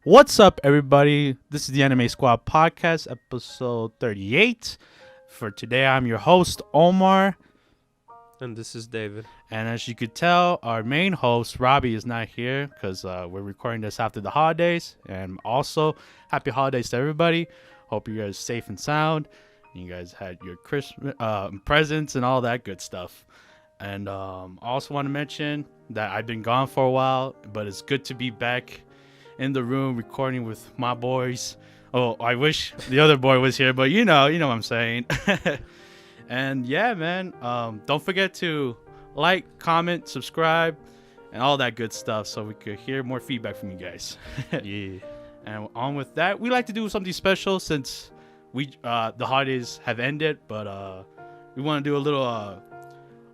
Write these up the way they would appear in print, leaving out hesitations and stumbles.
What's up, everybody? This is the Anime Squad Podcast, episode 38. For today, I'm your host, Omar. And this is David. And as you could tell, our main host, Raby, is not here because we're recording this after the holidays. And also, happy holidays to everybody. Hope you guys are safe and sound. You guys had your Christmas presents and all that good stuff. And also want to mention that I've been gone for a while, but it's good to be back in the room recording with my boys. Oh, I wish the other boy was here, but you know what I'm saying. And yeah, man, don't forget to like, comment, subscribe, and all that good stuff so we could hear more feedback from you guys. Yeah. And on with that, we like to do something special since the holidays have ended, but we want to do a little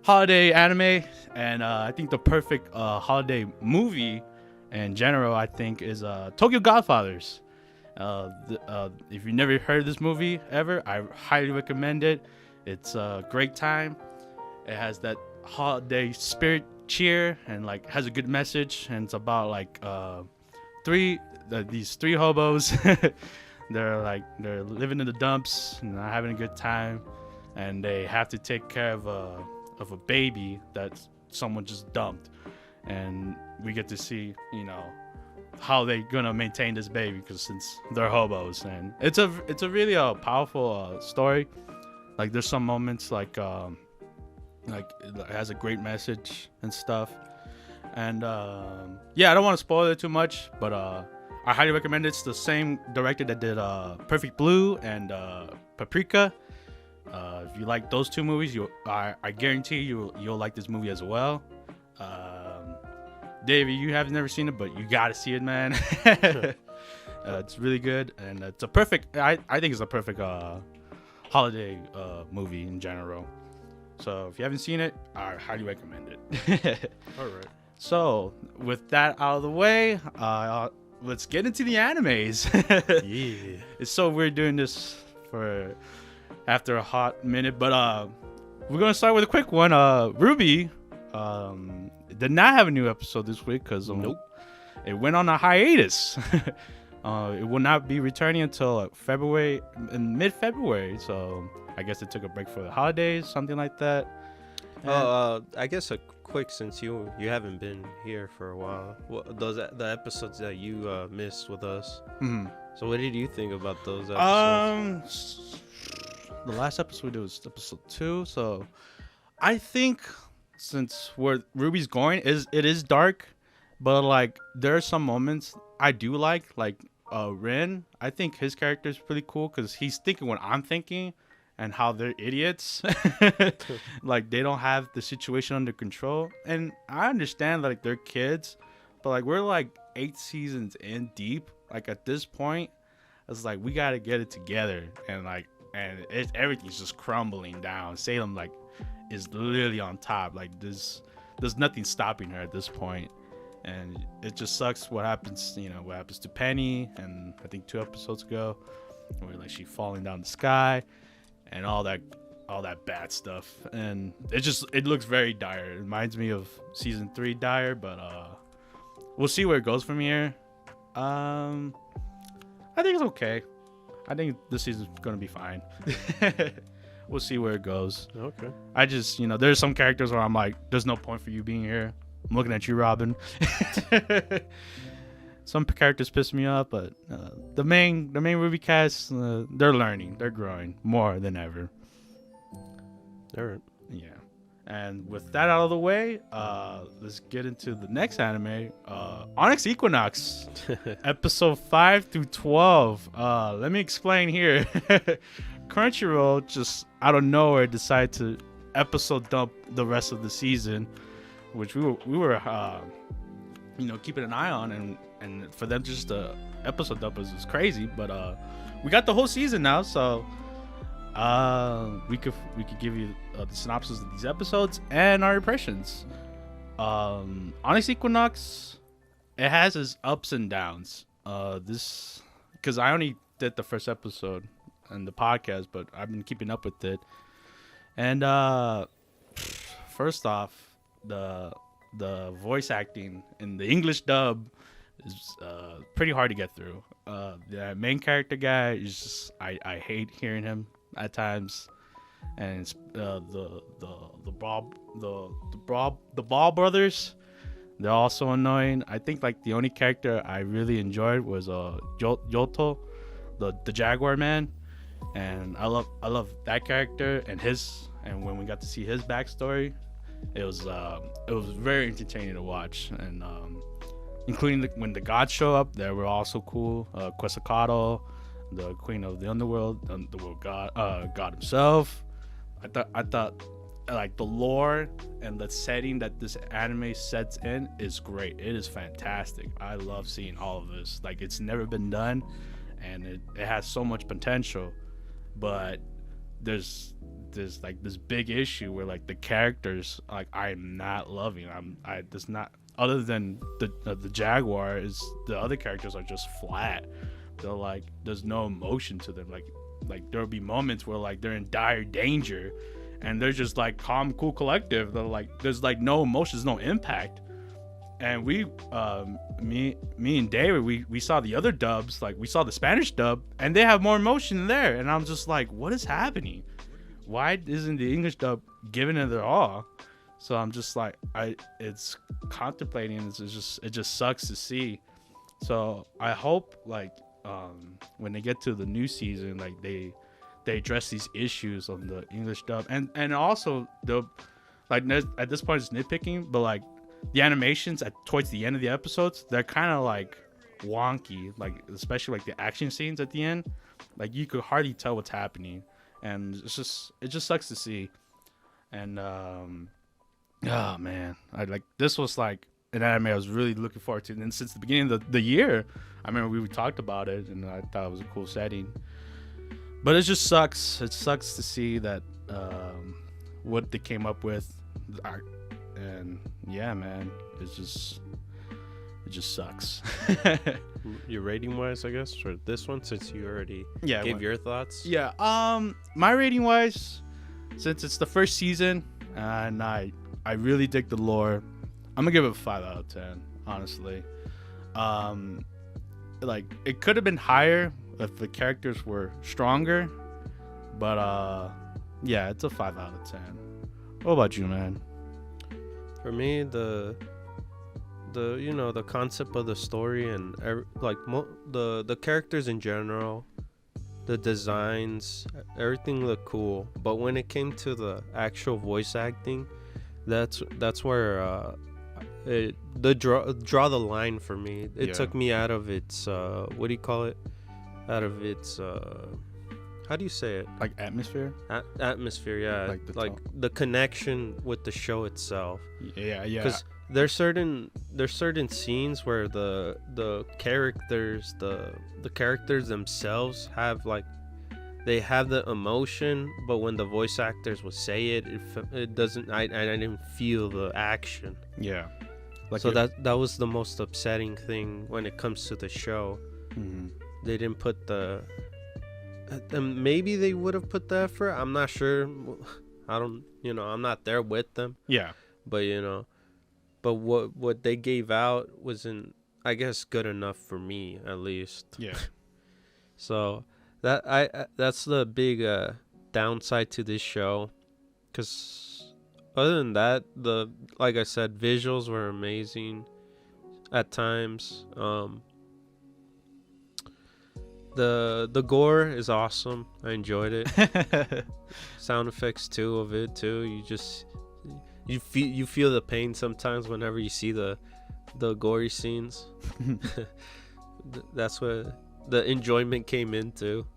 holiday anime, and I think the perfect holiday movie in general, I think, is Tōkyō Godfathers. If you've never heard of this movie ever, I highly recommend it. It's a great time. It has that holiday spirit cheer and like has a good message. And it's about like these three hobos. they're living in the dumps and not having a good time, and they have to take care of a baby that someone just dumped. And we get to see, how they're gonna maintain this baby, because since they're hobos, and it's a really powerful story. Like there's some moments like it has a great message and stuff. And I don't want to spoil it too much, but I highly recommend it. It's the same director that did Perfect Blue and Paprika. If you like those two movies, I guarantee you'll like this movie as well. David, you have never seen it, but you gotta see it, man. It's really good, and it's a perfect. I think it's a perfect holiday movie in general. So if you haven't seen it, I highly recommend it. All right. So with that out of the way, let's get into the animes. Yeah. It's so weird doing this after a hot minute, but we're gonna start with a quick one. RWBY did not have a new episode this week because it went on a hiatus. It will not be returning until mid-February, so I guess it took a break for the holidays, something like that. I guess a quick, since you haven't been here for a while, the episodes that you missed with us. Mm-hmm. So what did you think about those episodes? The last episode we did was episode 2, so I think since where RWBY's going it is dark, but like there are some moments I do like Rin. I think his character is pretty cool because he's thinking what I'm thinking, and how they're idiots. Like they don't have the situation under control, and I understand that like they're kids, but like we're like 8 seasons in deep. Like at this point, it's like we gotta get it together, and everything's just crumbling down. Salem is literally on top. Like there's nothing stopping her at this point, and it just sucks what happens to Penny, and I think 2 episodes ago where like she falling down the sky and all that bad stuff, and it looks very dire. It reminds me of season 3 dire, but we'll see where it goes from here. I think it's okay. I think this season's gonna be fine. We'll see where it goes. Okay. I just, there's some characters where I'm like, there's no point for you being here. I'm looking at you, Robin. Some characters piss me off, but the main RWBY cast, they're learning, they're growing more than ever. All right. Yeah. And with that out of the way, let's get into the next anime, Onyx Equinox, episode 5 through 12. Let me explain here. Crunchyroll just out of nowhere decided to episode dump the rest of the season, which we were keeping an eye on, and for them just to episode dump is crazy. But we got the whole season now, so we could give you the synopsis of these episodes and our impressions. Onyx Equinox, it has its ups and downs. This because I only did the first episode in the podcast, but I've been keeping up with it. And first off, the voice acting in the English dub is pretty hard to get through. The main character guy is just I hate hearing him at times, and it's, the Ball brothers. They're also annoying. I think like the only character I really enjoyed was Yoto, the Jaguar man, and I love that character and when we got to see his backstory, it was very entertaining to watch, and including when the gods show up, they were also cool. Quetzalcoatl, the queen of the underworld, the world god himself. I thought like the lore and the setting that this anime sets in is great. It is fantastic. I love seeing all of this. Like, it's never been done, and it has so much potential, but there's like this big issue where like the characters, like, I'm not loving. I just not, other than the Jaguar, is the other characters are just flat. They're like, there's no emotion to them. Like there'll be moments where like they're in dire danger, and they're just like calm, cool, collective. They're like, there's like no emotions, no impact. And me and David, we saw the other dubs, like we saw the Spanish dub, and they have more emotion there. And I'm just like, what is happening? Why isn't the English dub giving it their all? So I'm just like, it's contemplating. It just sucks to see. So I hope like when they get to the new season, like they address these issues on the English dub, and also they'll, like, at this point it's nitpicking, but like the animations towards the end of the episodes, they're kind of like wonky, like especially like the action scenes at the end, like you could hardly tell what's happening, and it just sucks to see. And oh man, this was like an anime I was really looking forward to, and since the beginning of the year, I remember we talked about it, and I thought it was a cool setting. But it just sucks. It sucks to see that what they came up with, and yeah, man, it just sucks. Your rating wise, I guess, for this one, since you already gave your thoughts. Yeah. My rating wise, since it's the first season, and I really dig the lore, I'm gonna give it a 5 out of 10. Honestly, like it could have been higher if the characters were stronger, but yeah, it's a 5 out of 10. What about you, man? For me, the concept of the story and the characters in general, the designs, everything looked cool. But when it came to the actual voice acting, that's where draw the line for me. It took me out of its what do you call it? Out of its how do you say it? Like atmosphere? Atmosphere, yeah. Like the connection with the show itself. Yeah. Because there's certain scenes where the characters themselves have like, they have the emotion, but when the voice actors would say it doesn't. I didn't feel the action. Yeah. Like, so that was the most upsetting thing when it comes to the show. Mm-hmm. They didn't put maybe they would have put the effort. I'm not sure. I'm not there with them. Yeah. But what they gave out wasn't, I guess, good enough for me, at least. Yeah. So that's the big downside to this show, because other than that, like I said, visuals were amazing at times. The gore is awesome. I enjoyed it. Sound effects too of it too. You feel the pain sometimes whenever you see the gory scenes. That's where the enjoyment came into.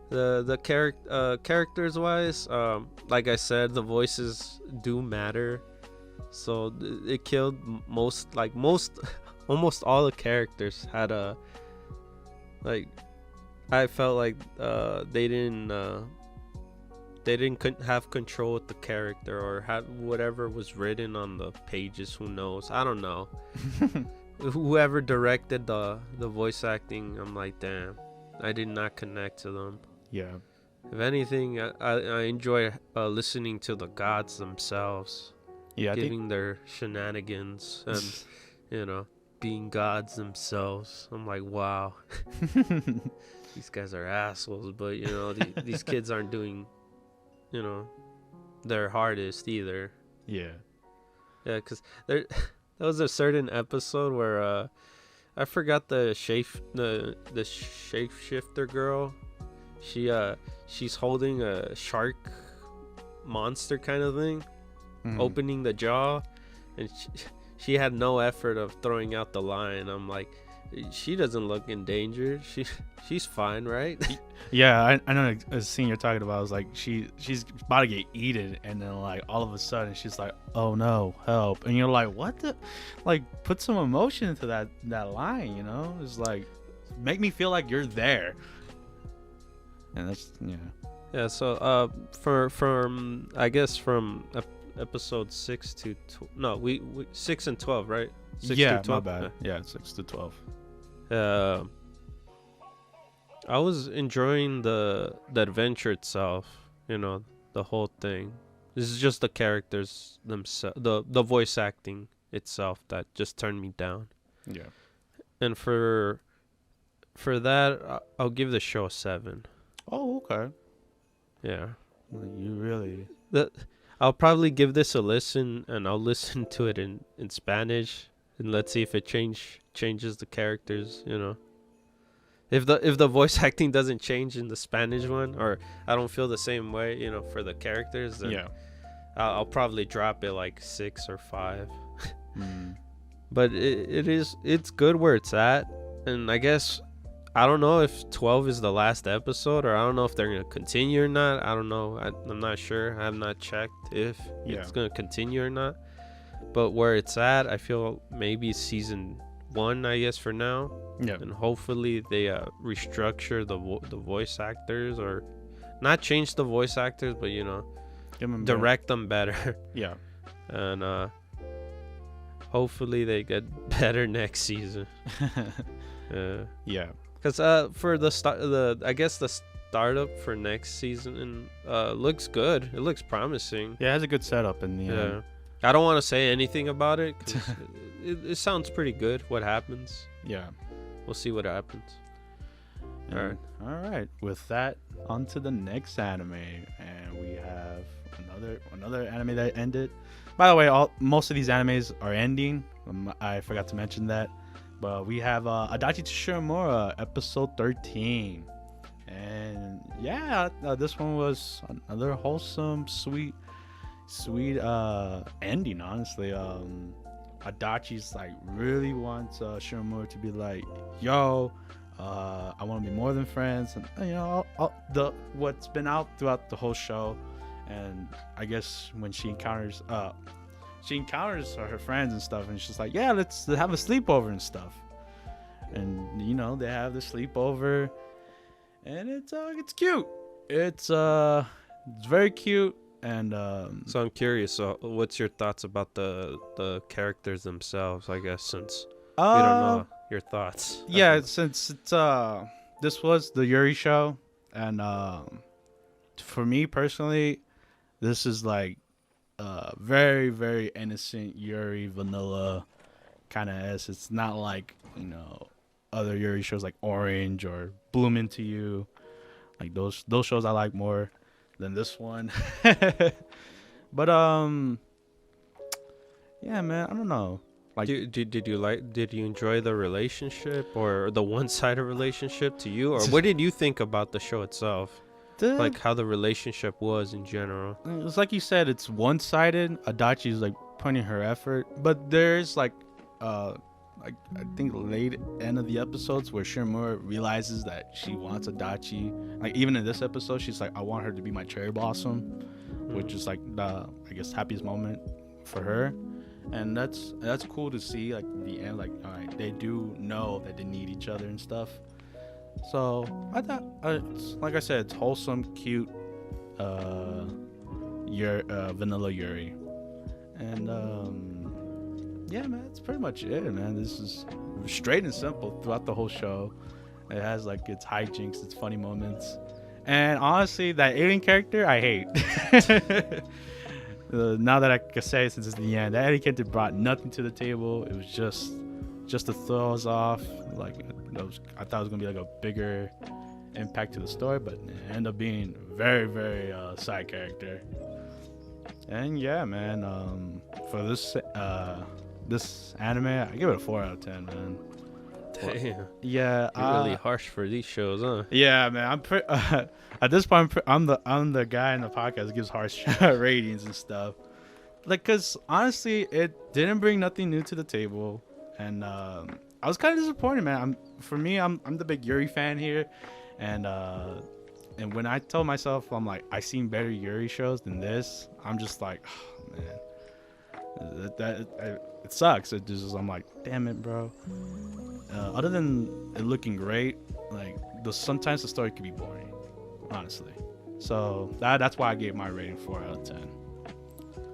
The characters wise, like I said, the voices do matter. So it killed almost all the characters had a, like, I felt like they didn't have control with the character, or have whatever was written on the pages. Who knows? I don't know. Whoever directed the voice acting, I'm like, damn, I did not connect to them. Yeah. If anything, I enjoy listening to the gods themselves. Yeah. Giving their shenanigans, and being gods themselves. I'm like, wow, these guys are assholes. But you know, these kids aren't doing, you know, their hardest either. Yeah. Yeah, because there was a certain episode where I forgot the shapeshifter girl. She's holding a shark monster kind of thing, opening the jaw, and she had no effort of throwing out the line. I'm like, she doesn't look endangered. She's fine, right? Yeah, I know a scene you're talking about. I was like, she's about to get eaten, and then like all of a sudden she's like, oh no, help. And you're like, what the, like, put some emotion into that line, you know? It's like, make me feel like you're there. And that's, yeah. So from I guess from episode 6 to we 6 and 12, right? 6 yeah, to 12? my bad. Yeah, 6 to 12. I was enjoying the adventure itself, you know, the whole thing. This is just the characters themselves, the voice acting itself that just turned me down. Yeah. And for that, I'll give the show a 7. Oh, okay. Yeah. You really... I'll probably give this a listen, and I'll listen to it in Spanish, and let's see if it changes the characters, you know. If the voice acting doesn't change in the Spanish one, or I don't feel the same way, you know, for the characters, then I'll probably drop it like 6 or 5. But it's good where it's at, and I guess I don't know if 12 is the last episode, or I don't know if they're gonna continue or not. I don't know. I'm not sure. I have not checked if it's gonna continue or not. But where it's at, I feel maybe season 1, I guess, for now. Yeah. And hopefully they restructure the voice actors, or not change the voice actors, but you know, direct them better. Yeah. And hopefully they get better next season. Yeah. Because for I guess the startup for next season looks good. It looks promising. Yeah, it has a good setup in the end. I don't want to say anything about it, because it sounds pretty good. What happens? Yeah. We'll see what happens. All right. With that, on to the next anime, and we have another anime that ended. By the way, most of these animes are ending. I forgot to mention that. But we have Adachi to Shimamura, episode 13. And yeah, this one was another wholesome, sweet ending, honestly. Adachi's like really wants Shimamura to be like, yo, I want to be more than friends. And you know, what's been out throughout the whole show. And I guess when she encounters her friends and stuff, and she's like, yeah, let's have a sleepover and stuff. And you know, they have the sleepover, and it's cute. It's very cute. And so I'm curious, what's your thoughts about the characters themselves, I guess, since we don't know your thoughts? Yeah, since it's this was the Yuri show, and for me personally, this is like very, very innocent Yuri vanilla kind of s. It's not like, you know, other Yuri shows like Orange or Bloom Into You. Like those shows I like more than this one. But yeah, man, I don't know. Like, did you enjoy the relationship, or the one-sided relationship to you, or what did you think about the show itself? Like how the relationship was in general. It's like you said, it's one-sided. Adachi's like putting her effort, but there's like I think late end of the episodes where Shimamura realizes that she wants Adachi. Like even in this episode, she's like, I want her to be my cherry blossom, which is like the, I guess, happiest moment for her. And that's cool to see. Like the end, like, all right, they do know that they need each other and stuff. So I thought, like I said, it's wholesome, cute, vanilla Yuri, and yeah, man, that's pretty much it, man. This is straight and simple throughout the whole show. It has like its hijinks, its funny moments, and honestly, that alien character I hate. Now that I can say, since it's the end, that alien character brought nothing to the table. It was just just to throw us off. Like I thought it was gonna be like a bigger impact to the story, but it ended up being very, very side character. And yeah, man, for this anime, I give it a 4 out of 10, man. Damn. Yeah, You're really harsh for these shows, huh? yeah, man. At this point, I'm the guy in the podcast that gives harsh ratings and stuff. Like, cause honestly, it didn't bring nothing new to the table, and I was kind of disappointed, man. I'm the big Yuri fan here. And when I tell myself, I'm like, I seen better Yuri shows than this, I'm just like, oh, man, it sucks. I'm like, damn it, bro. Other than it looking great, like sometimes the story could be boring, honestly. So that's why I gave my rating 4 out of 10.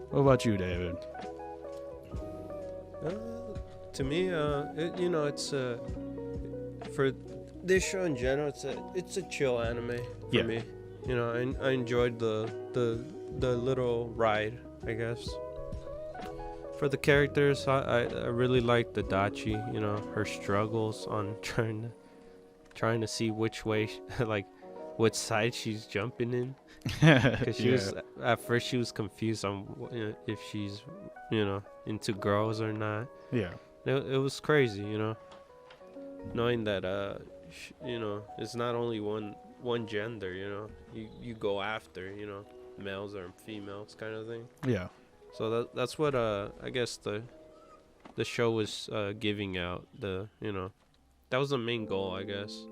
What about you, David? To me, it's for this show in general, it's a chill anime for me. You know, I enjoyed the little ride, I guess. For the characters, I really liked Adachi. You know, her struggles on trying to see which way, like, what side she's jumping in. Because she was at first she was confused on if she's into girls or not. Yeah, it was crazy, knowing that it's not only one gender. You go after males or females kind of thing. Yeah. So that's what I guess the show was giving out. That was the main goal, I guess.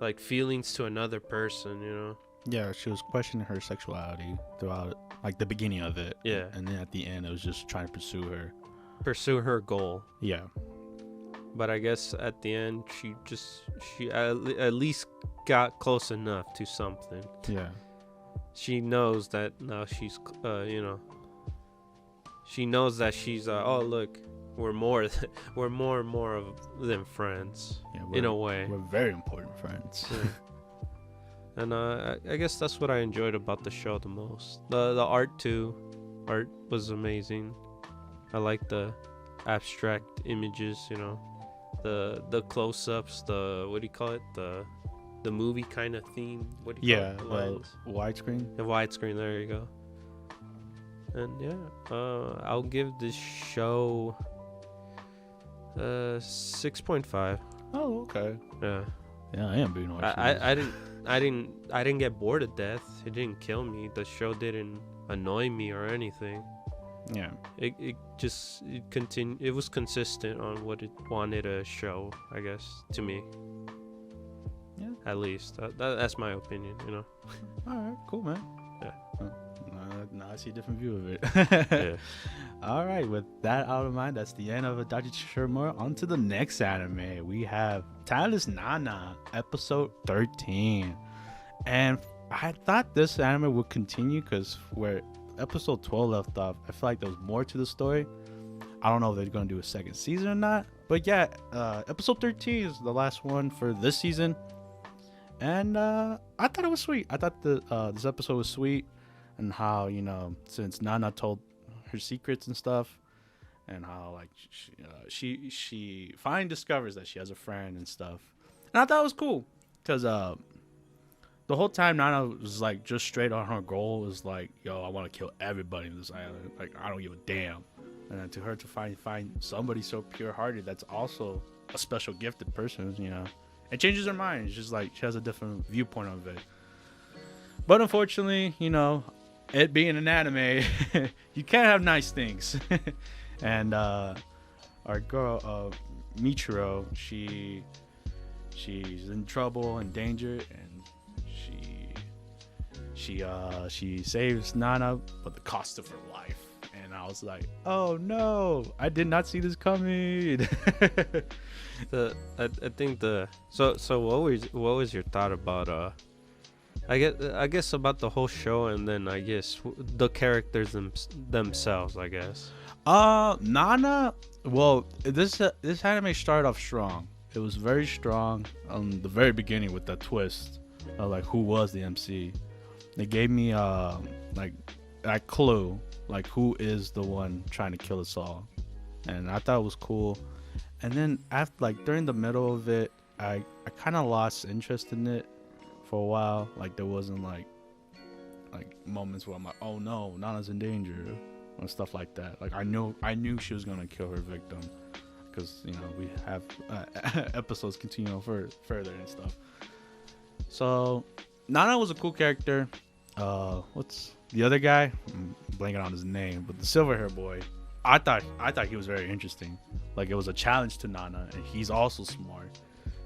Like feelings to another person. Yeah, she was questioning her sexuality throughout, like, the beginning of it. Yeah. And then at the end, it was just trying to pursue her goal. Yeah. But I guess at the end, she at least got close enough to something. Yeah. She knows that now she's, she knows that she's, oh, look, we're more and more than friends, in a way. We're very important friends. Yeah. And I guess that's what I enjoyed about the show the most. The art too. Art was amazing. I like the abstract images, the close-ups, the what do you call it? The movie kind of theme. What do you call it? Widescreen. The widescreen. There you go. And yeah, I'll give this show 6.5. Oh, okay. Yeah. Yeah, I am being harsh. I didn't get bored to death. It didn't kill me. The show didn't annoy me or anything. Yeah. It was consistent on what it wanted to show, I guess, to me. Yeah. At least that's my opinion, All right, cool, man. Yeah. Now I see a different view of it. Yeah. All right, with that out of mind, that's the end of Adachi Shimamura. On to the next anime. We have Talentless Nana, episode 13. And I thought this anime would continue because where episode 12 left off, I feel like there was more to the story. I don't know if they're going to do a second season or not. But yeah, episode 13 is the last one for this season. And I thought it was sweet. I thought this episode was sweet. And how, since Nana told her secrets and stuff, and how, like, she finally discovers that she has a friend and stuff. And I thought it was cool because the whole time Nana was like just straight on her goal, was like, yo, I want to kill everybody in this island, like, I don't give a damn. And then to her to find somebody so pure-hearted that's also a special gifted person, it changes her mind. It's just like she has a different viewpoint of it. But unfortunately, it being an anime, you can't have nice things. And our girl, Michiro, she's in trouble and danger, and she saves Nana, but the cost of her life. And I was like, oh no, I did not see this coming. I think so what was your thought about I guess about the whole show, and then I guess the characters themselves, I guess. Nana, well, this anime started off strong. It was very strong on the very beginning with that twist of like who was the MC. They gave me like that clue, like who is the one trying to kill us all, and I thought it was cool. And then after, like, during the middle of it, I kind of lost interest in it for a while. Like, there wasn't like moments where I'm like, oh no, Nana's in danger and stuff like that. Like, I knew she was gonna kill her victim, because we have episodes continuing further and stuff. So Nana was a cool character. What's the other guy? I'm blanking on his name, but the silver hair boy. I thought he was very interesting. Like, it was a challenge to Nana, and he's also smart,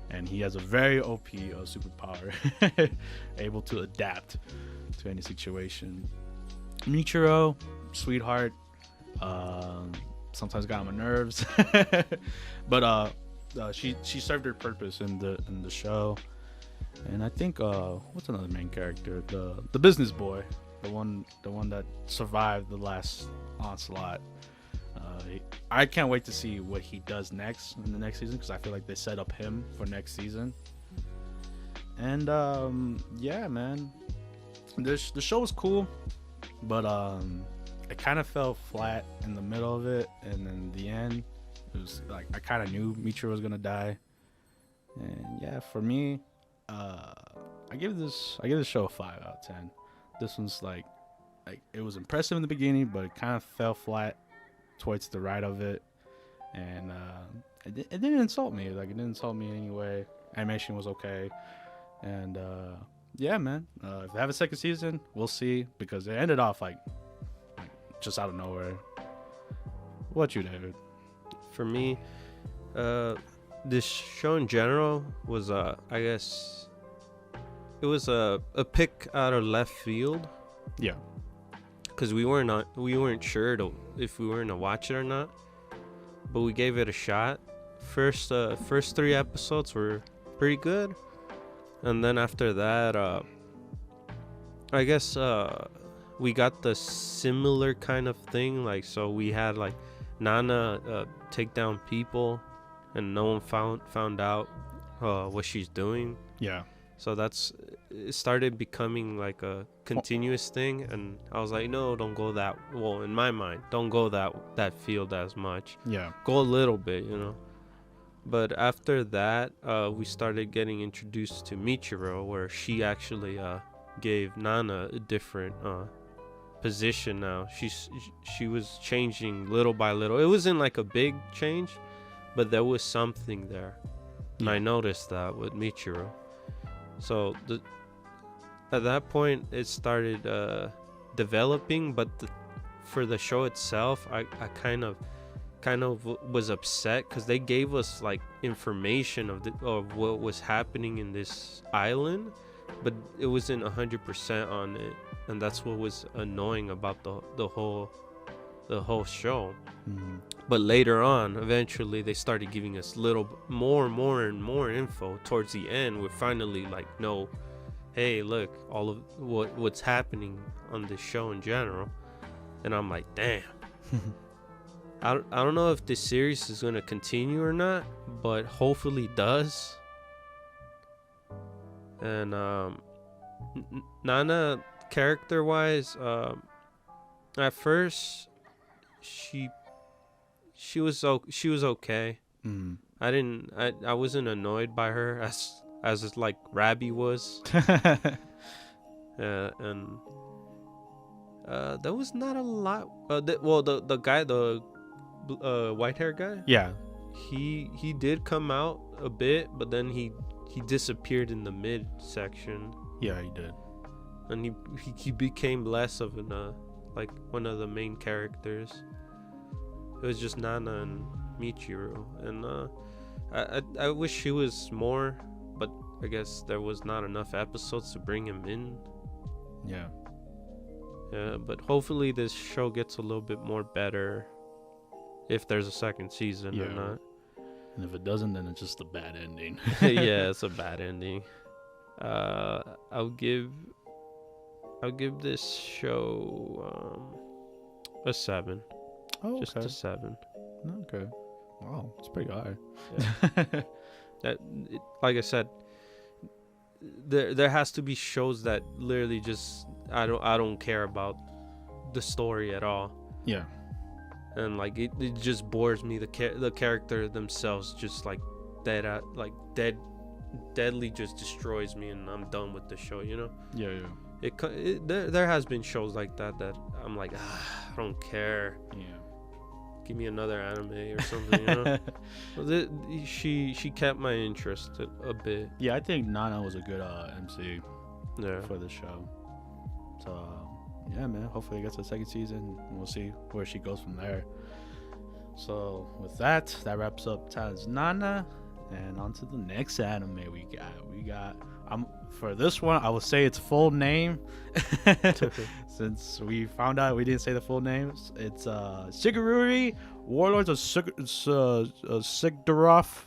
and he has a very OP superpower, able to adapt to any situation. Michiro, sweetheart, sometimes got on my nerves, but she served her purpose in the show. And I think what's another main character? The business boy, the one that survived the last onslaught. I can't wait to see what he does next in the next season, because I feel like they set up him for next season. And yeah, man, the show was cool, but it kind of fell flat in the middle of it, and then the end, it was like I kind of knew Michiro was gonna die. And yeah, for me, I give this show a 5 out of 10. This one's like it was impressive in the beginning, but it kind of fell flat towards the right of it, and it didn't insult me. Like, it didn't insult me in any way. Animation was okay, and yeah, man. If they have a second season, we'll see, because it ended off like just out of nowhere. What you, David? For me, this show in general was I guess it was a pick out of left field. Yeah. Because we weren't sure if we were gonna watch it or not, but we gave it a shot. First 3 episodes were pretty good, and then after that, I guess we got the similar kind of thing. Like, so we had like Nana take down people, and no one found out what she's doing. Yeah. So it started becoming like a continuous thing, and I was like, no, don't go that. Well, in my mind, don't go that field as much. Yeah. Go a little bit, But after that, we started getting introduced to Michiro, where she actually gave Nana a different position. Now she was changing little by little. It wasn't like a big change, but there was something there, and I noticed that with Michiro. So at that point, it started developing, but for the show itself, I kind of was upset, because they gave us like information of what was happening in this island, but it wasn't 100% on it, and that's what was annoying about the whole show. Mm-hmm. But later on, eventually, they started giving us little more and more info. Towards the end, we finally know, hey, look, all of what's happening on this show in general. And I'm like, damn. I don't know if this series is going to continue or not, but hopefully it does. And Nana, character-wise, at first, she was okay. I wasn't annoyed by her as like Raby was. And there was not a lot. The guy, the white hair guy. Yeah. He did come out a bit, but then he disappeared in the mid section. Yeah, he did. And he became less of an like one of the main characters. It was just Nana and Michiro, and I wish he was more, but I guess there was not enough episodes to bring him in. Yeah. Yeah, but hopefully this show gets a little bit more better, if there's a second season or not. And if it doesn't, then it's just a bad ending. Yeah, it's a bad ending. I'll give this show a 7. Oh, okay. Just a 7. Okay. Wow, it's pretty high. Yeah. Like I said, there has to be shows that literally just I don't care about the story at all. Yeah. and like it just bores me. The character themselves just like deadly just destroys me, and I'm done with the show. You know? Yeah. There has been shows like that I'm like, I don't care. Yeah. Give me another anime or something, you know. She kept my interest a bit. Yeah, I think Nana was a good MC for the show. So yeah, man. Hopefully it gets a second season. And we'll see where she goes from there. So with that wraps up Talent's Nana, and on to the next anime we got. For this one, I will say its full name, since we found out we didn't say the full names. It's Sigurdrifa, Warlords of Sigrdrifa.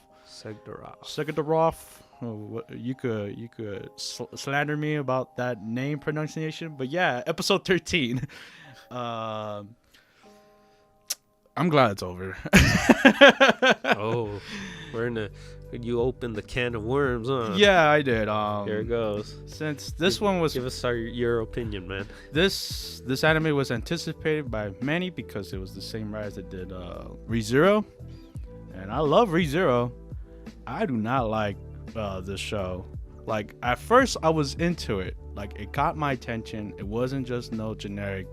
You could slander me about that name pronunciation, but yeah, episode 13. I'm glad it's over. Oh, you opened the can of worms, huh? Yeah, I did. Here it goes. Since this one was... Give us your opinion, man. This anime was anticipated by many because it was the same writers that did Re:Zero. And I love Re:Zero. I do not like this show. Like, at first, I was into it. Like, it caught my attention. It wasn't just no generic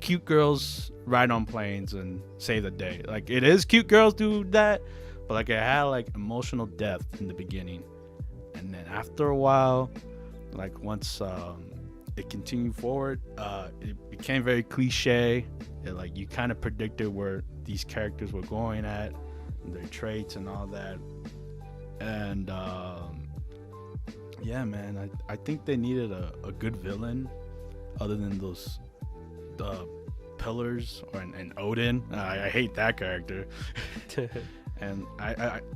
cute girls ride on planes and save the day. Like, it is cute girls do that, but like it had like emotional depth in the beginning, and then after a while, like once it continued forward, it became very cliche. Like you kind of predicted where these characters were going at, their traits and all that. And yeah, man, I think they needed a good villain other than those pillars and Odin. I hate that character. And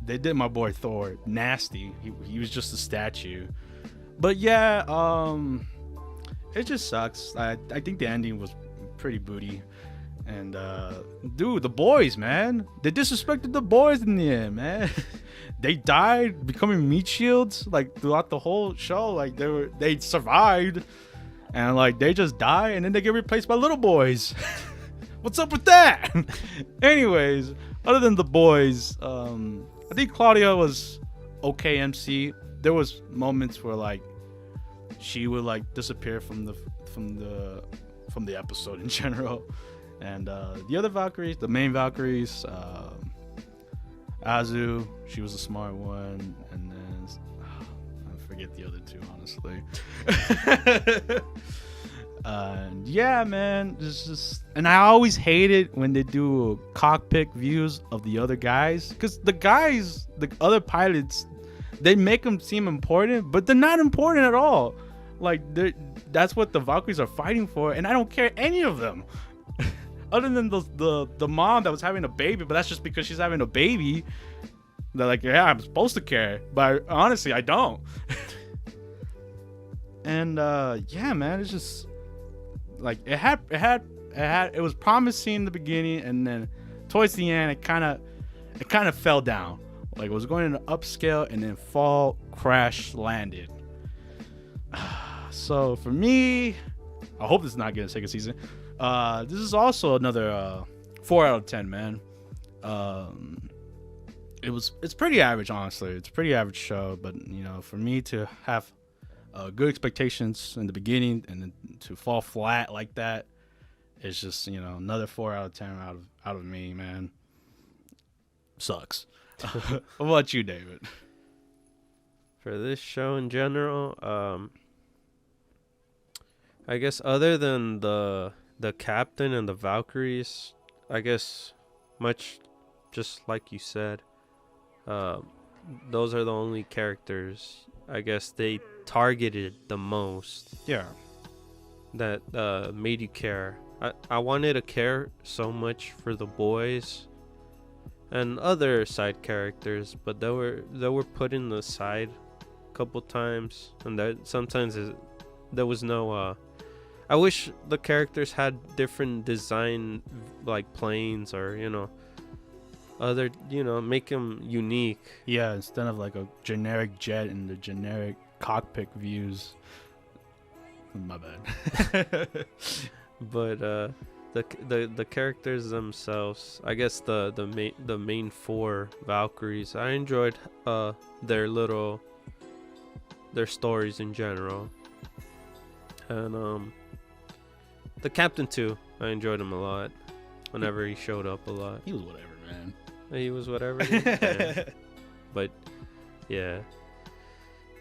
they did my boy Thor nasty. He was just a statue. But yeah, it just sucks. I think the ending was pretty booty. And dude, the boys, man, they disrespected the boys in the end, man. They died becoming meat shields like throughout the whole show. Like they survived, and like they just die, and then they get replaced by little boys. What's up with that? Anyways, other than the boys, I think Claudia was okay MC. There was moments where like she would like disappear from the episode in general. And the other Valkyries, the main Valkyries, Azu, she was a smart one, and then I forget the other two, honestly. Yeah, man, and I always hated when they do cockpit views of the other guys, because the other pilots, they make them seem important, but they're not important at all. Like that's what the Valkyries are fighting for, and I don't care any of them. Other than the mom that was having a baby, but that's just because she's having a baby. They're like, yeah, I'm supposed to care, but honestly, I don't. And yeah, man, it's just like it was promising in the beginning, and then towards the end, it kind of fell down. Like it was going in an upscale, and then fall, crash, landed. So for me, I hope this is not getting a second season. This is also another 4 out of 10, man. It's pretty average, honestly. It's a pretty average show, but you know, for me to have good expectations in the beginning and then to fall flat like that, it's just, you know, another 4 out of 10 out of me, man. Sucks. What about you, David? For this show in general, I guess other than the captain and the Valkyries, I guess much just like you said, those are the only characters I guess they targeted the most. Yeah. That made you care. I wanted to care so much for the boys and other side characters, but they were put in the side a couple times, and that sometimes there was no I wish the characters had different design, like planes, or you know, other, you know, make them unique. Yeah, instead of like a generic jet and the generic cockpit views. My bad. But the characters themselves. I guess the main four Valkyries. I enjoyed their stories in general, and the captain too. I enjoyed him a lot. Whenever he showed up a lot. He was whatever, man. He was whatever. Yeah. But yeah.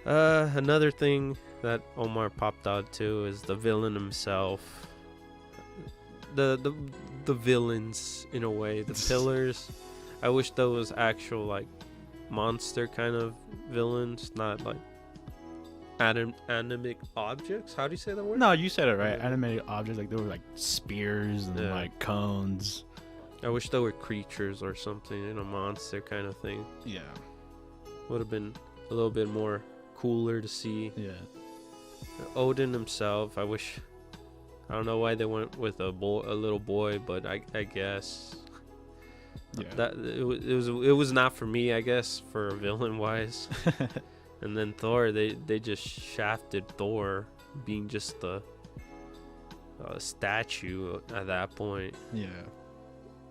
Another thing that Omar popped out to is the villain himself. The villains in a way, the pillars. I wish there was actual like monster kind of villains, not like animate objects. How do you say that word? No, you said it right. Animated objects, like they were like spears and like cones. I wish there were creatures or something, monster kind of thing. Yeah, would have been a little bit more cooler to see. Yeah. Odin himself, I don't know why they went with a little boy, but I guess that it was not for me, I guess, for villain wise. And then Thor, they just shafted Thor being just a statue at that point. Yeah.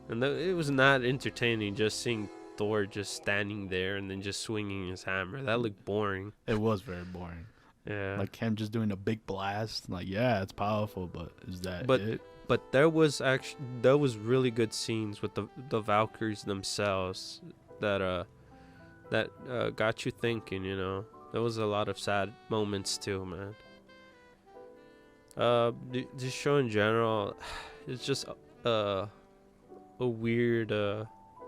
And it was not entertaining just seeing Thor just standing there and then just swinging his hammer. That looked boring. It was very boring. Yeah. Like him just doing a big blast. Like, yeah, it's powerful, but is that it? But there was really good scenes with the Valkyries themselves that got you thinking, There was a lot of sad moments too, man. This show in general, it's just a weird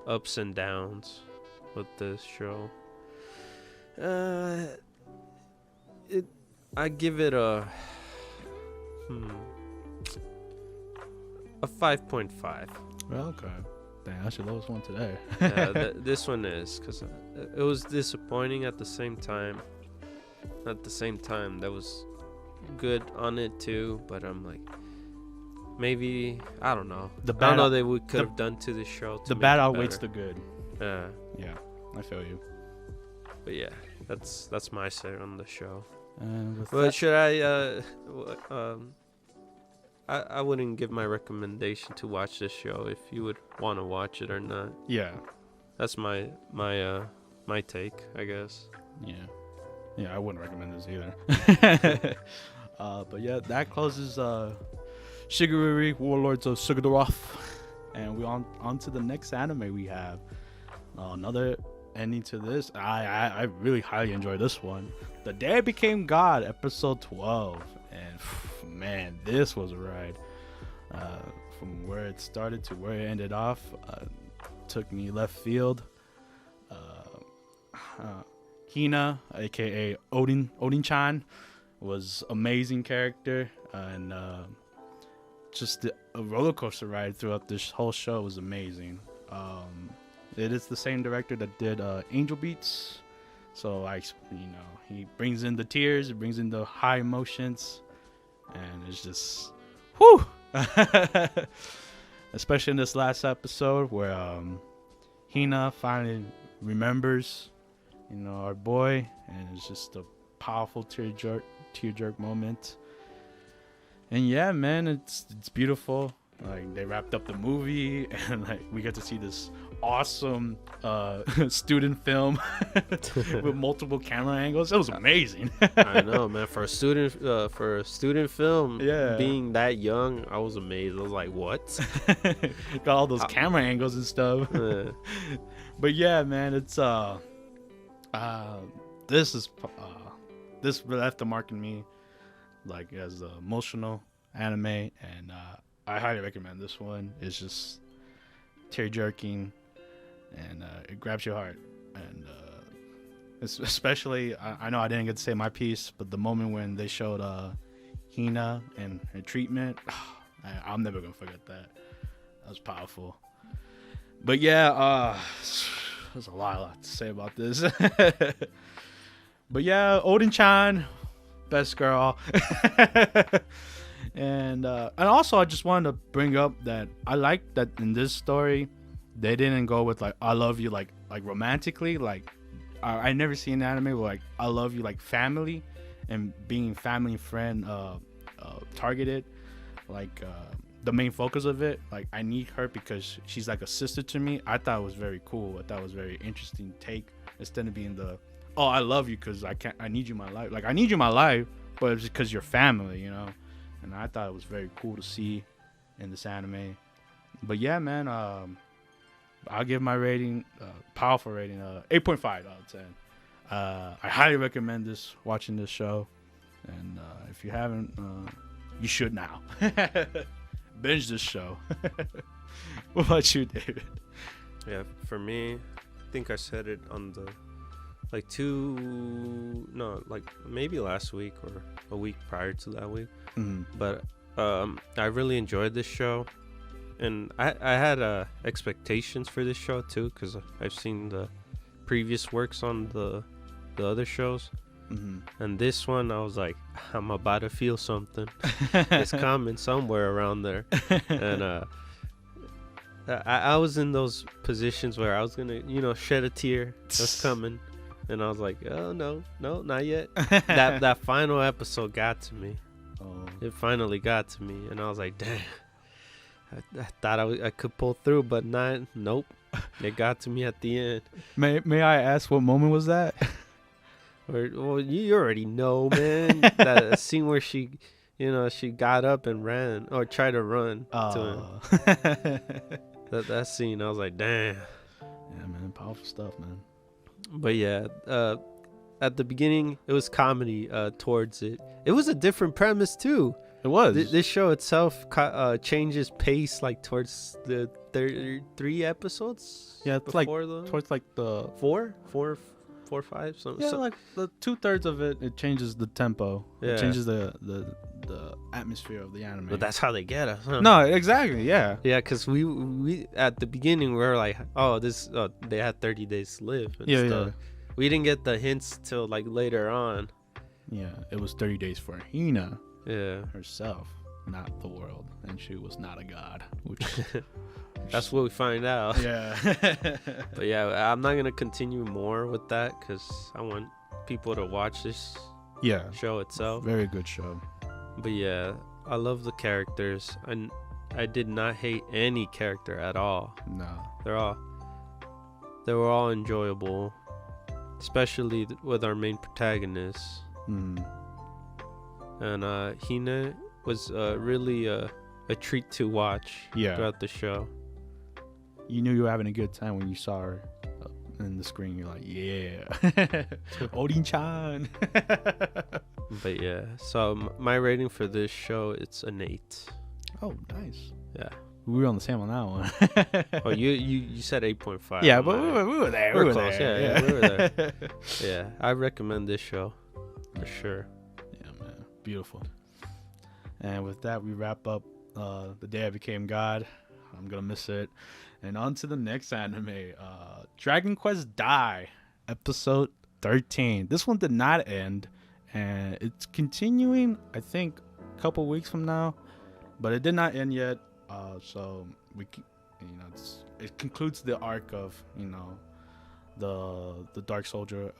ups and downs with this show. I give it a 5.5. Well, okay. Dang, that's your lowest one today. Yeah, this one is, because it was disappointing at the same time. At the same time, that was good on it too, but I'm like, maybe, I don't know. I don't know they could have done to the show. The bad outweighs the good. Yeah, I feel you. But yeah, that's my say on the show. But should I wouldn't give my recommendation to watch this show if you would want to watch it or not. Yeah, that's my take, I guess. Yeah, I wouldn't recommend this either. But yeah, that closes Shigurui, Warlords of Sigrdrifa, and we on to the next anime we have. Another ending to this. I really highly enjoyed this one. The Day I Became God, episode 12, and man, this was a ride. From where it started to where it ended off, took me left field. Hina, aka Odin-chan, was amazing character, and just a roller coaster ride throughout this whole show was amazing. It is the same director that did Angel Beats, so he brings in the tears, it brings in the high emotions, and it's just whew. Especially in this last episode where Hina finally remembers our boy, and it's just a powerful tear jerk moment. And yeah, man, it's beautiful. Like, they wrapped up the movie, and like we get to see this awesome student film with multiple camera angles. It was amazing. I know, man. For a student film, yeah, being that young, I was amazed. I was like, what? Got all those camera angles and stuff. But yeah, man, it's this left a mark in me, like, as an emotional anime, and I highly recommend this one. It's just tear jerking, and it grabs your heart, and especially I know I didn't get to say my piece, but the moment when they showed Hina and her treatment, I'm never gonna forget that. That was powerful. But yeah, there's a lot to say about this. But yeah, Odin-chan, best girl. And also I just wanted to bring up that I like that in this story they didn't go with like I love you like romantically. Like I never seen an anime where like I love you like family and being family and friend targeted. Like the main focus of it. Like, I need her because she's like a sister to me. I thought it was very cool. I thought it was very interesting take, instead of being the, oh, I love you because I need you in my life. Like, I need you in my life, but it's because you're family, you know. And I thought it was very cool to see in this anime. But yeah, man, I'll give my rating, powerful rating, 8.5 out of 10. I highly recommend watching this show. And if you haven't, you should now. Binge this show. What about you, David? Yeah, for me, I think I said it on the maybe last week or a week prior to that week. But I really enjoyed this show, and I had expectations for this show too, because I've seen the previous works on the other shows. And this one, I was like, I'm about to feel something. It's coming somewhere around there. And I was in those positions where I was gonna, shed a tear. That's coming. And I was like, oh no, not yet. that final episode got to me. Oh. It finally got to me, and I was like, damn. I thought I could pull through, but nope. It got to me at the end. May I ask what moment was that? Well, you already know, man. That scene where she got up and ran, or tried to run to him. That scene, I was like, damn. Yeah, man, powerful stuff, man. But yeah, at the beginning, it was comedy towards it. It was a different premise, too. It was. This show itself changes pace, like, towards the 3 episodes? Yeah, it's towards like the... 4, 5, something. Yeah, like the 2/3 of it changes the tempo. Yeah. It changes the atmosphere of the anime. But that's how they get us, huh? No, exactly, yeah. Yeah, because we at the beginning, we were like, oh, they had 30 days to live and stuff. Yeah. We didn't get the hints till, like, later on. Yeah, it was 30 days for Hina. Yeah. Herself, not the world. And she was not a god. Which that's what we find out. Yeah. But yeah, I'm not going to continue more with that because I want people to watch this show itself. Very good show. But yeah, I love the characters. And I did not hate any character at all. No. They were all enjoyable. Especially with our main protagonist. And Hina was really a treat to watch throughout the show. You knew you were having a good time when you saw her in the screen. You're like, yeah, Odin-chan. But yeah, so my rating for this show, it's an 8. Oh, nice. Yeah. We were on the same on that one. Oh, you said 8.5. Yeah, but we were there. We were close. Yeah, we were there. Yeah, I recommend this show for sure. Yeah, man, beautiful. And with that, we wrap up The Day I Became God. I'm gonna miss it. And on to the next anime, Dragon Quest Dai, episode 13. This one did not end, and it's continuing, I think, a couple weeks from now, but it did not end yet. So it concludes the arc of the Dark Soldier,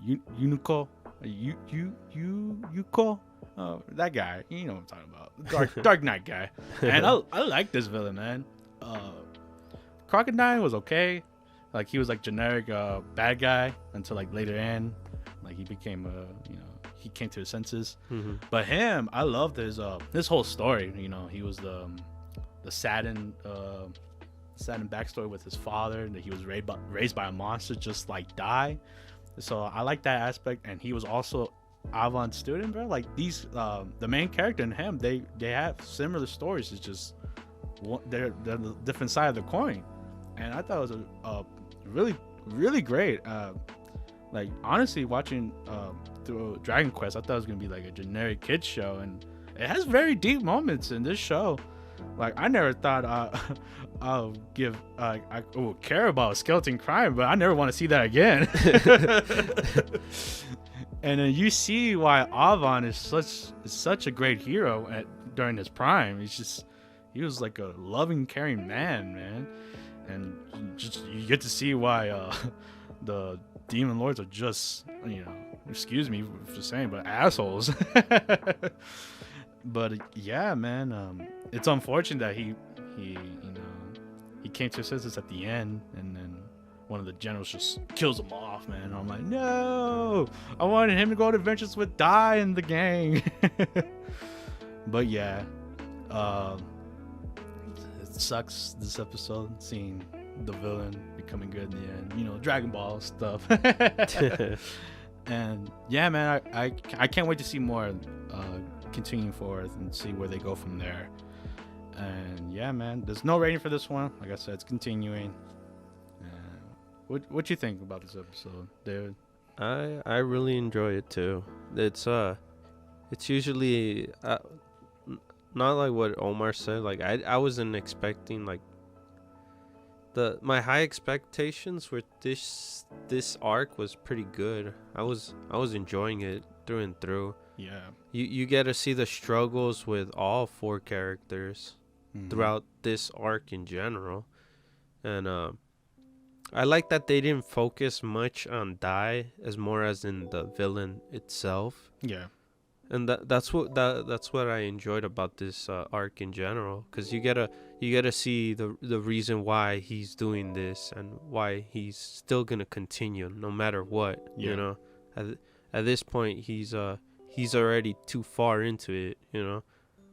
Yuko, Yuko, that guy. You know what I'm talking about, Dark Knight guy. And I like this villain, man. Crocodile was okay, like he was like generic bad guy until like later in, like he became he came to his senses. But him, I loved his whole story. He was the saddened backstory with his father, that he was raised by a monster just like Dai. So I like that aspect. And he was also Avon's student, bro. Like these the main character and him, they have similar stories. It's just they're the different side of the coin. And I thought it was a really, really great. Like honestly, watching through Dragon Quest, I thought it was gonna be like a generic kids show, and it has very deep moments in this show. Like I never thought I would care about skeleton crime, but I never want to see that again. And then you see why Avon is such a great hero during his prime. He was like a loving, caring man, and just you get to see why the Demon Lords are just excuse me for saying, but assholes. But yeah, man, it's unfortunate that he he came to his senses at the end, and then one of the generals just kills him off, man. And I'm like, no, I wanted him to go on adventures with Dai and the gang. But yeah, it sucks this episode seeing the villain becoming good in the end. You know, Dragon Ball stuff. And yeah, man, I can't wait to see more continuing forward and see where they go from there. And yeah, man, there's no rating for this one. Like I said, it's continuing. What you think about this episode, David? I really enjoy it too. It's usually not like what Omar said. Like I wasn't expecting like my high expectations with this arc was pretty good. I was enjoying it through and through. Yeah. You get to see the struggles with all 4 characters throughout this arc in general. And I like that they didn't focus much on Dai as more as in the villain itself. Yeah. And that's what I enjoyed about this arc in general, because you get to see the reason why he's doing this and why he's still gonna continue no matter what. Yeah. You know, at this point he's already too far into it. You know,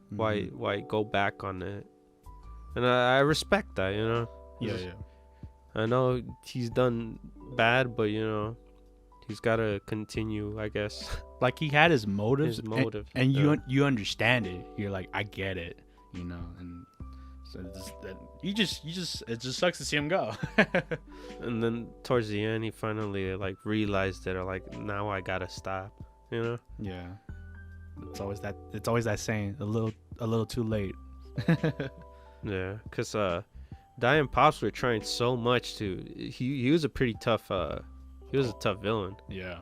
why go back on it? And I respect that. You know. Yeah. I know he's done bad, but you know, he's got to continue, I guess. Like he had his motives. And yeah. you understand it. You're like, I get it, you know. And so it just sucks to see him go. And then towards the end, he finally like realized it, or like, now I gotta stop, you know. Yeah. It's always that saying, a little too late. Yeah, cause Dai and Pops were trying so much to. He was a pretty tough. He was a tough villain. Yeah.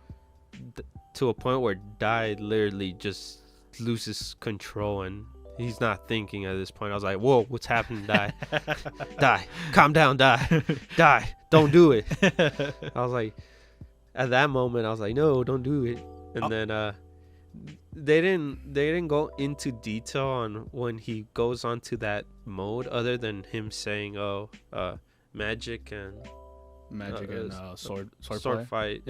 To a point where Dai literally just loses control and he's not thinking at this point. I was like, whoa, what's happening, Dai? Dai, calm down, Dai. Dai, don't do it. I was like, at that moment, I was like, no, don't do it. And then they didn't go into detail on when he goes onto that mode, other than him saying, magic and sword fight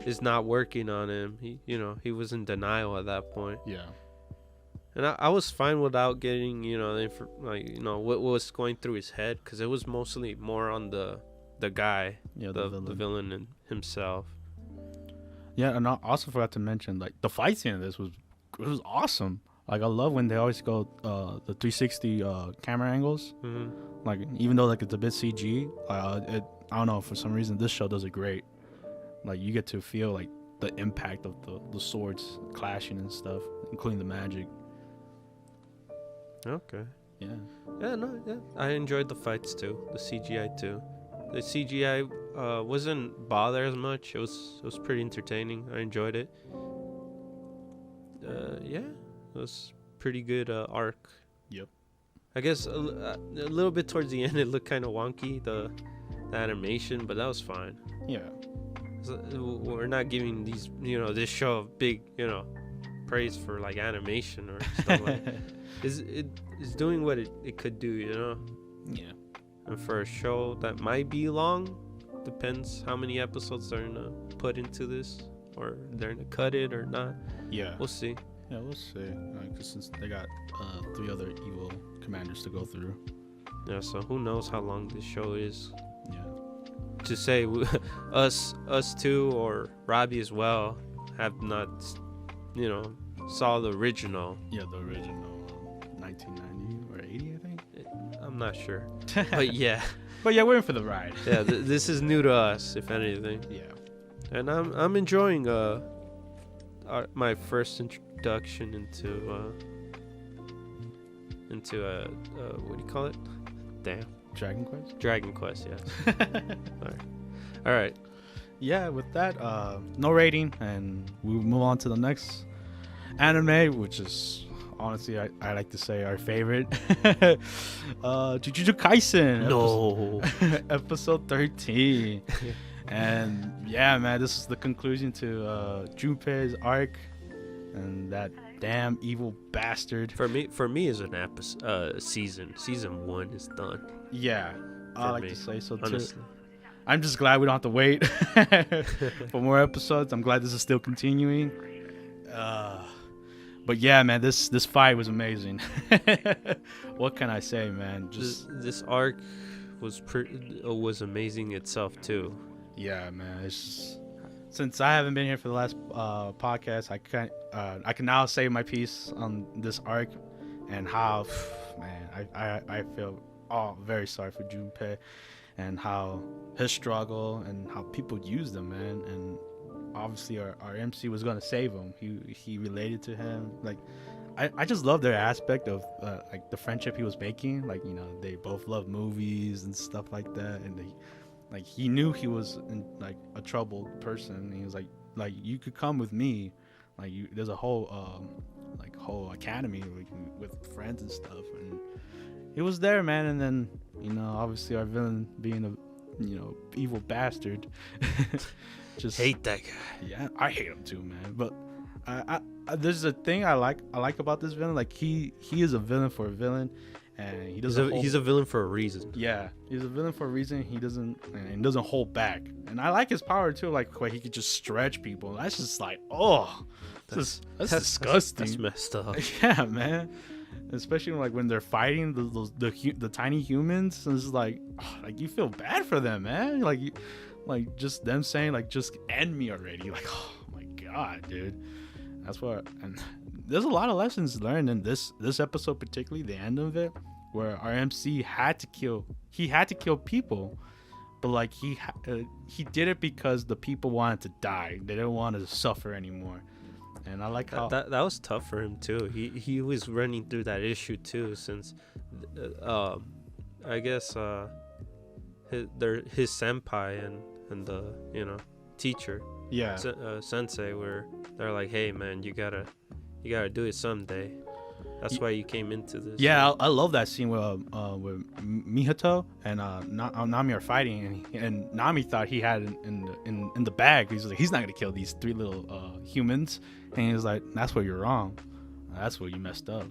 is not working on him. He was in denial at that point. Yeah. And I was fine without getting what was going through his head, because it was mostly more on the guy, the villain and himself. Yeah, and I also forgot to mention, like, the fight scene of this was awesome. Like, I love when they always go the 360 camera angles. Like, even though like it's a bit CG, I don't know, for some reason this show does it great. Like, you get to feel like the impact of the swords clashing and stuff, including the magic. Okay. Yeah. Yeah. I enjoyed the fights too. The CGI too. The CGI wasn't bother as much. It was pretty entertaining. I enjoyed it. It was pretty good arc. Yep. I guess a little bit towards the end it looked kind of wonky, the animation, but that was fine. Yeah. So we're not giving this show a big praise for like animation or stuff like that. It's doing what it could do, Yeah. And for a show that might be long, depends how many episodes they're gonna put into this, or they're gonna cut it or not. Yeah. We'll see. Yeah, we'll see. Because since they got 3 other evil commanders to go through. Yeah, so who knows how long this show is. Yeah. To say us two or Raby as well have not, saw the original. Yeah, the original 1990 or 80, I think. I'm not sure, but yeah. But yeah, we're in for the ride. Yeah, this is new to us, if anything. Yeah. And I'm enjoying my first introduction into what do you call it? Damn. Dragon Quest? Dragon Quest, yeah. All right. Yeah, with that, no rating, and we'll move on to the next anime, which is honestly, I like to say our favorite. Jujutsu Kaisen. No. Episode 13. And yeah, man, this is the conclusion to Junpei's arc, and that damn evil bastard. For me, is an episode. Season 1 is done. Yeah, I like me, to say so too. Honestly. I'm just glad we don't have to wait for more episodes. I'm glad this is still continuing. But yeah, man, this fight was amazing. What can I say, man? Just this arc was amazing itself too. yeah, man. It's just, since I haven't been here for the last podcast, I can now say my piece on this arc and how, man, I feel very sorry for Junpei and how his struggle and how people use them, man. And obviously our MC was gonna save him. He related to him. Like I just love their aspect of like the friendship he was making. Like, you know, they both love movies and stuff like that, and he knew he was like a troubled person. And he was like you could come with me. Like there's a whole whole academy with friends and stuff, and he was there, man. And then, you know, obviously our villain being a, you know, evil bastard. Just hate that guy. Yeah, I hate him too, man. But I there's a thing I like about this villain. Like he is a villain for a villain, and he doesn't. He's a villain for a reason. Yeah, he's a villain for a reason. He doesn't hold back, and I like his power too. Like where he could just stretch people. That's just like, oh, that's disgusting. That's messed up. Yeah, man. Especially when they're fighting the tiny humans. It's like you feel bad for them, man. Like just them saying like, just end me already. Like, oh my god, dude. That's what. And there's a lot of lessons learned in this episode, particularly the end of it, where our MC had to kill people, but like he did it because the people wanted to die. They didn't want to suffer anymore. And I like how that was tough for him too. He was running through that issue too, since I guess his senpai and the, you know, teacher, yeah, sensei, where they're like, hey man, you gotta do it someday. That's why you came into this. Yeah, I love that scene where Mihato and Nami are fighting, and Nami thought he had in the bag. He's like, he's not gonna kill these 3 little humans, and he was like, that's where you're wrong. That's where you messed up.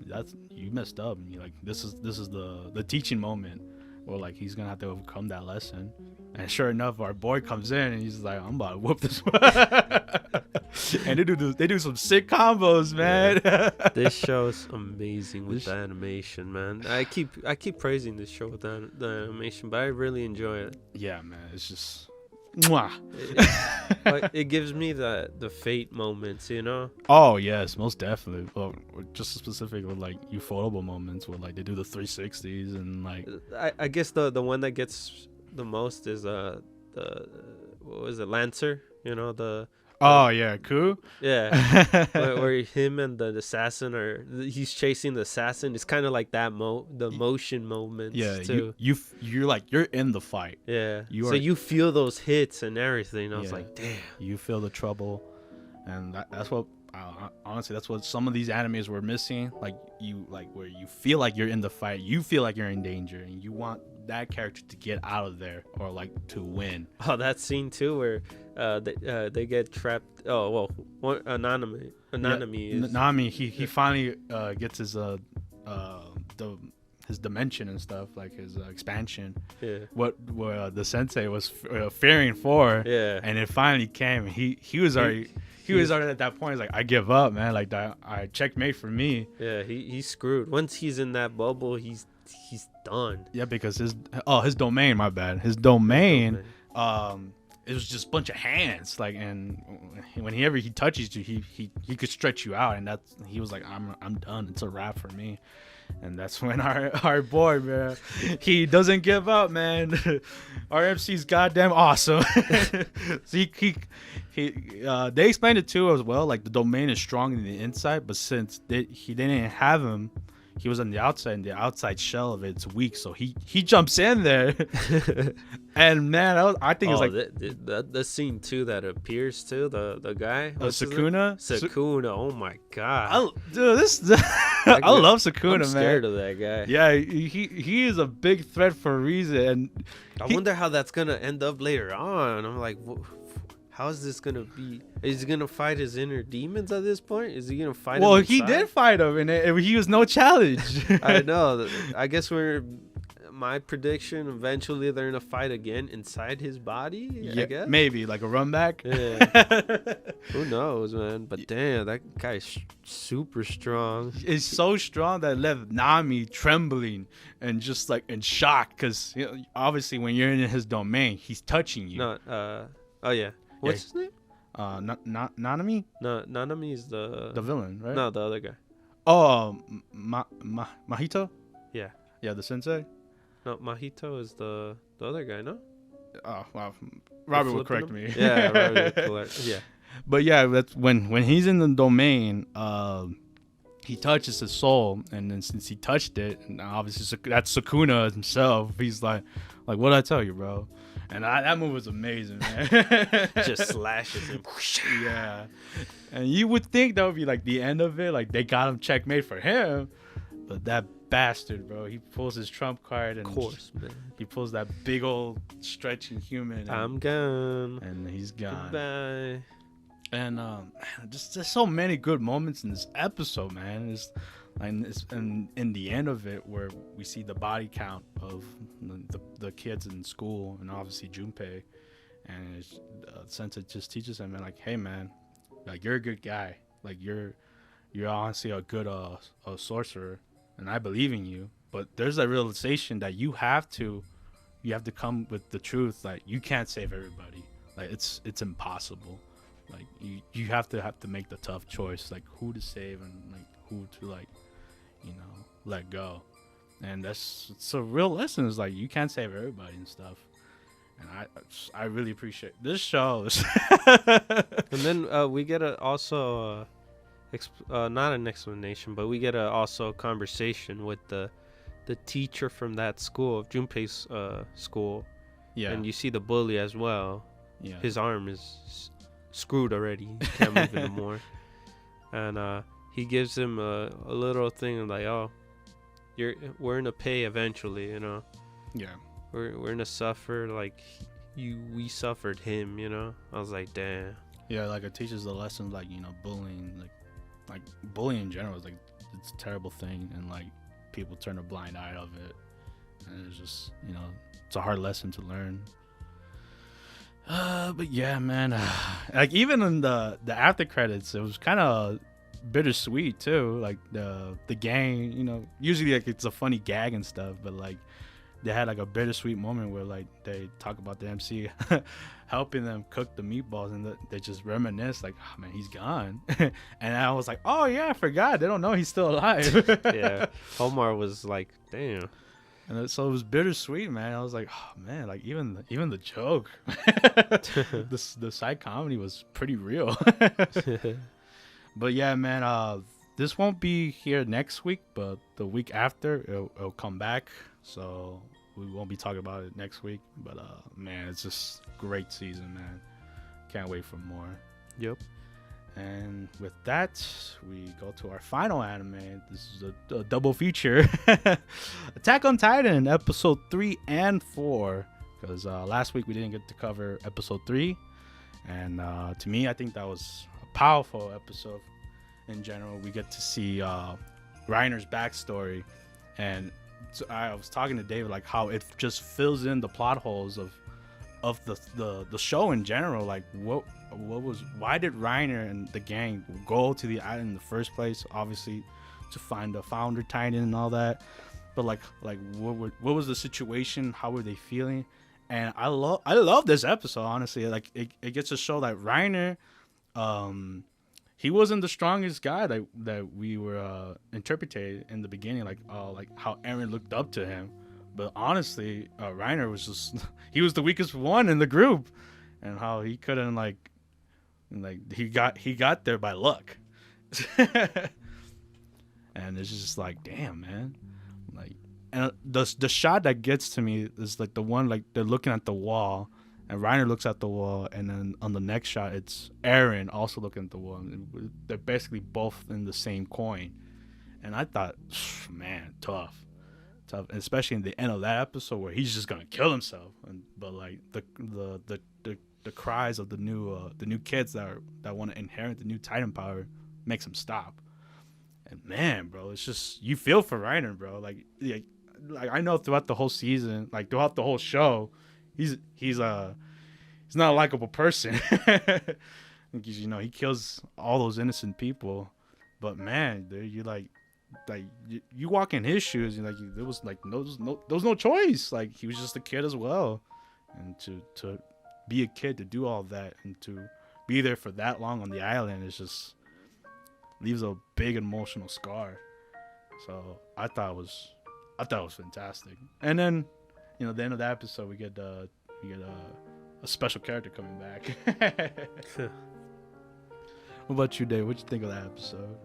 You messed up. And you're like, this is the teaching moment where like he's gonna have to overcome that lesson. And sure enough, our boy comes in and he's like, I'm about to whoop this one. And they do some sick combos, man. Yeah. This show's amazing with the animation, man. I keep praising this show with the animation, but I really enjoy it. Yeah, man. It's just mwah. It gives me the Fate moments, you know? Oh yes, most definitely. Well, just specific with like ufotable moments where like they do the 360s and like I guess the one that gets the most is the what was it, Lancer, you know, oh yeah, Ku. Yeah, where him and the assassin he's chasing the assassin. It's kind of like that the motion moments. Yeah, too. you're like, you're in the fight. Yeah, you feel those hits and everything. I was like, damn. You feel the trouble, and that's what honestly, that's what some of these animes were missing. Like where you feel like you're in the fight, you feel like you're in danger, and you want that character to get out of there or like to win. Oh, that scene too where they get trapped. Oh well, Anonymous. Nami, he finally gets his dimension and stuff, like his expansion. Yeah. What the sensei was fearing for. Yeah. And it finally came. He was already at that point. He's like, I give up, man. Like that, I checkmate for me. Yeah. He's screwed. Once he's in that bubble, he's done. Yeah, because his domain. My bad. His domain. It was just a bunch of hands. Like, and whenever he touches you, he could stretch you out, and he was like, I'm done. It's a wrap for me. And that's when our boy, man, he doesn't give up, man. Our MC's goddamn awesome. So they explained it too as well. Like the domain is strong in the inside, but since he didn't have him, he was on the outside, and the outside shell of it's weak. So he jumps in there, and man, I think it's like the scene too that appears too. The guy, Sukuna. Sukuna. Oh my god, I love Sukuna, man. I'm scared of that guy. Yeah, he is a big threat for a reason. And I wonder how that's gonna end up later on. I'm like, how is this gonna be? Is he gonna fight his inner demons at this point? Is he gonna fight? Well, him he inside? did fight him, and he was no challenge. I know. I guess my prediction. Eventually, they're gonna fight again inside his body. Yeah, I guess maybe like a run back. Yeah. Who knows, man? But damn, that guy's super strong. It's so strong that it left Nami trembling and just like in shock because obviously when you're in his domain, he's touching you. No, oh yeah. What's his name? Nanami? No, Nanami is the villain, right? No, the other guy. Oh, Mahito? Yeah. Yeah, the sensei. No, Mahito is the other guy, no? Oh, wow. Robert will correct me. Yeah, Robert will correct. Yeah. But yeah, that's when he's in the domain, he touches his soul, and then since he touched it, and obviously that's Sukuna himself, he's like, what'd I tell you, bro? And that move was amazing, man. Just slashes him. Yeah. And you would think that would be like the end of it, like they got him checkmate for him, but that bastard, bro, he pulls his trump card, and of course, man. he pulls that big old stretching human, and I'm gone, and he's gone. Goodbye. And just there's so many good moments in this episode, man. And in the end of it, where we see the body count of the kids in school, and obviously Junpei, and Sensei just teaches him, man, like, hey, man, like you're a good guy, like you're honestly a good a sorcerer, and I believe in you. But there's that realization that you have to come with the truth, like you can't save everybody, like it's impossible. Like you have to make the tough choice, like who to save and like who to let go. And it's a real lesson. It's like you can't save everybody and stuff. And I really appreciate this show. And then we get not an explanation, but we get also a conversation with the teacher from that school, of Junpei's school. Yeah. And you see the bully as well. Yeah. His arm is screwed already. He can't move anymore. And he gives him a little thing like, oh, we're gonna pay eventually, Yeah. We're gonna suffer like we suffered him, I was like, damn. Yeah, like it teaches the lesson, like bullying, like bullying in general is like it's a terrible thing, and like people turn a blind eye of it, and it's just it's a hard lesson to learn. But yeah, man, like even in the after credits, it was kind of bittersweet too. Like the gang, usually like it's a funny gag and stuff, but like they had like a bittersweet moment where like they talk about the MC helping them cook the meatballs, and they just reminisce like, oh man, he's gone. And I was like, oh yeah, I forgot, they don't know he's still alive. Yeah, Omar was like, damn. And so it was bittersweet, man. I was like, oh man, like even the joke, the side comedy was pretty real. But yeah, man, this won't be here next week, but the week after it'll come back. So we won't be talking about it next week. But man, it's just great season, man. Can't wait for more. Yep. And with that, we go to our final anime. This is a double feature. Attack on Titan, episode 3 and 4. Because last week we didn't get to cover episode 3. And to me, I think that was a powerful episode in general. We get to see Reiner's backstory. And so I was talking to David, like how it just fills in the plot holes of the show in general. Like why did Reiner and the gang go to the island in the first place? Obviously to find the founder Titan and all that, but like what was the situation? How were they feeling? And I love this episode, honestly. Like it gets to show that Reiner, he wasn't the strongest guy that we were interpreted in the beginning, like how Eren looked up to him. But honestly, Reiner was just he was the weakest one in the group, and how he couldn't like he got there by luck. And it's just like, damn, man. Like, and the shot that gets to me is like the one, like they're looking at the wall, and Reiner looks at the wall, and then on the next shot it's Eren also looking at the wall. They're basically both in the same coin. And I thought, man, tough, especially in the end of that episode where he's just gonna kill himself. But like the the cries of the new kids that want to inherit the new Titan power makes him stop. And man, bro, it's just you feel for Reiner, bro. Like I know throughout the whole season, like throughout the whole show, he's not a likable person. Because he kills all those innocent people. But man, you you walk in his shoes, and there was no choice. Like he was just a kid as well, and to be a kid, to do all that, and to be there for that long on the island is just leaves a big emotional scar. So I thought it was fantastic. And then the end of the episode we get a special character coming back. What about you, Dave? What'd you think of that episode?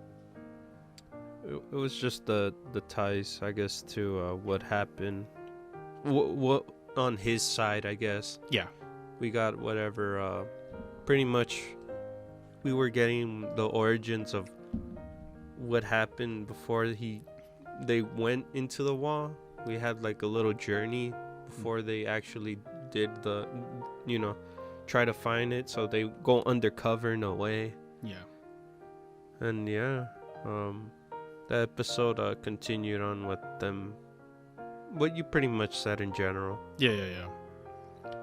It was just the ties, I guess, to what happened. What on his side, I guess. Yeah. We got whatever. Pretty much, we were getting the origins of what happened before they went into the wall. We had like a little journey before they actually did the, try to find it. So they go undercover in a way. Yeah. And yeah, the episode continued on with them. What you pretty much said in general. Yeah.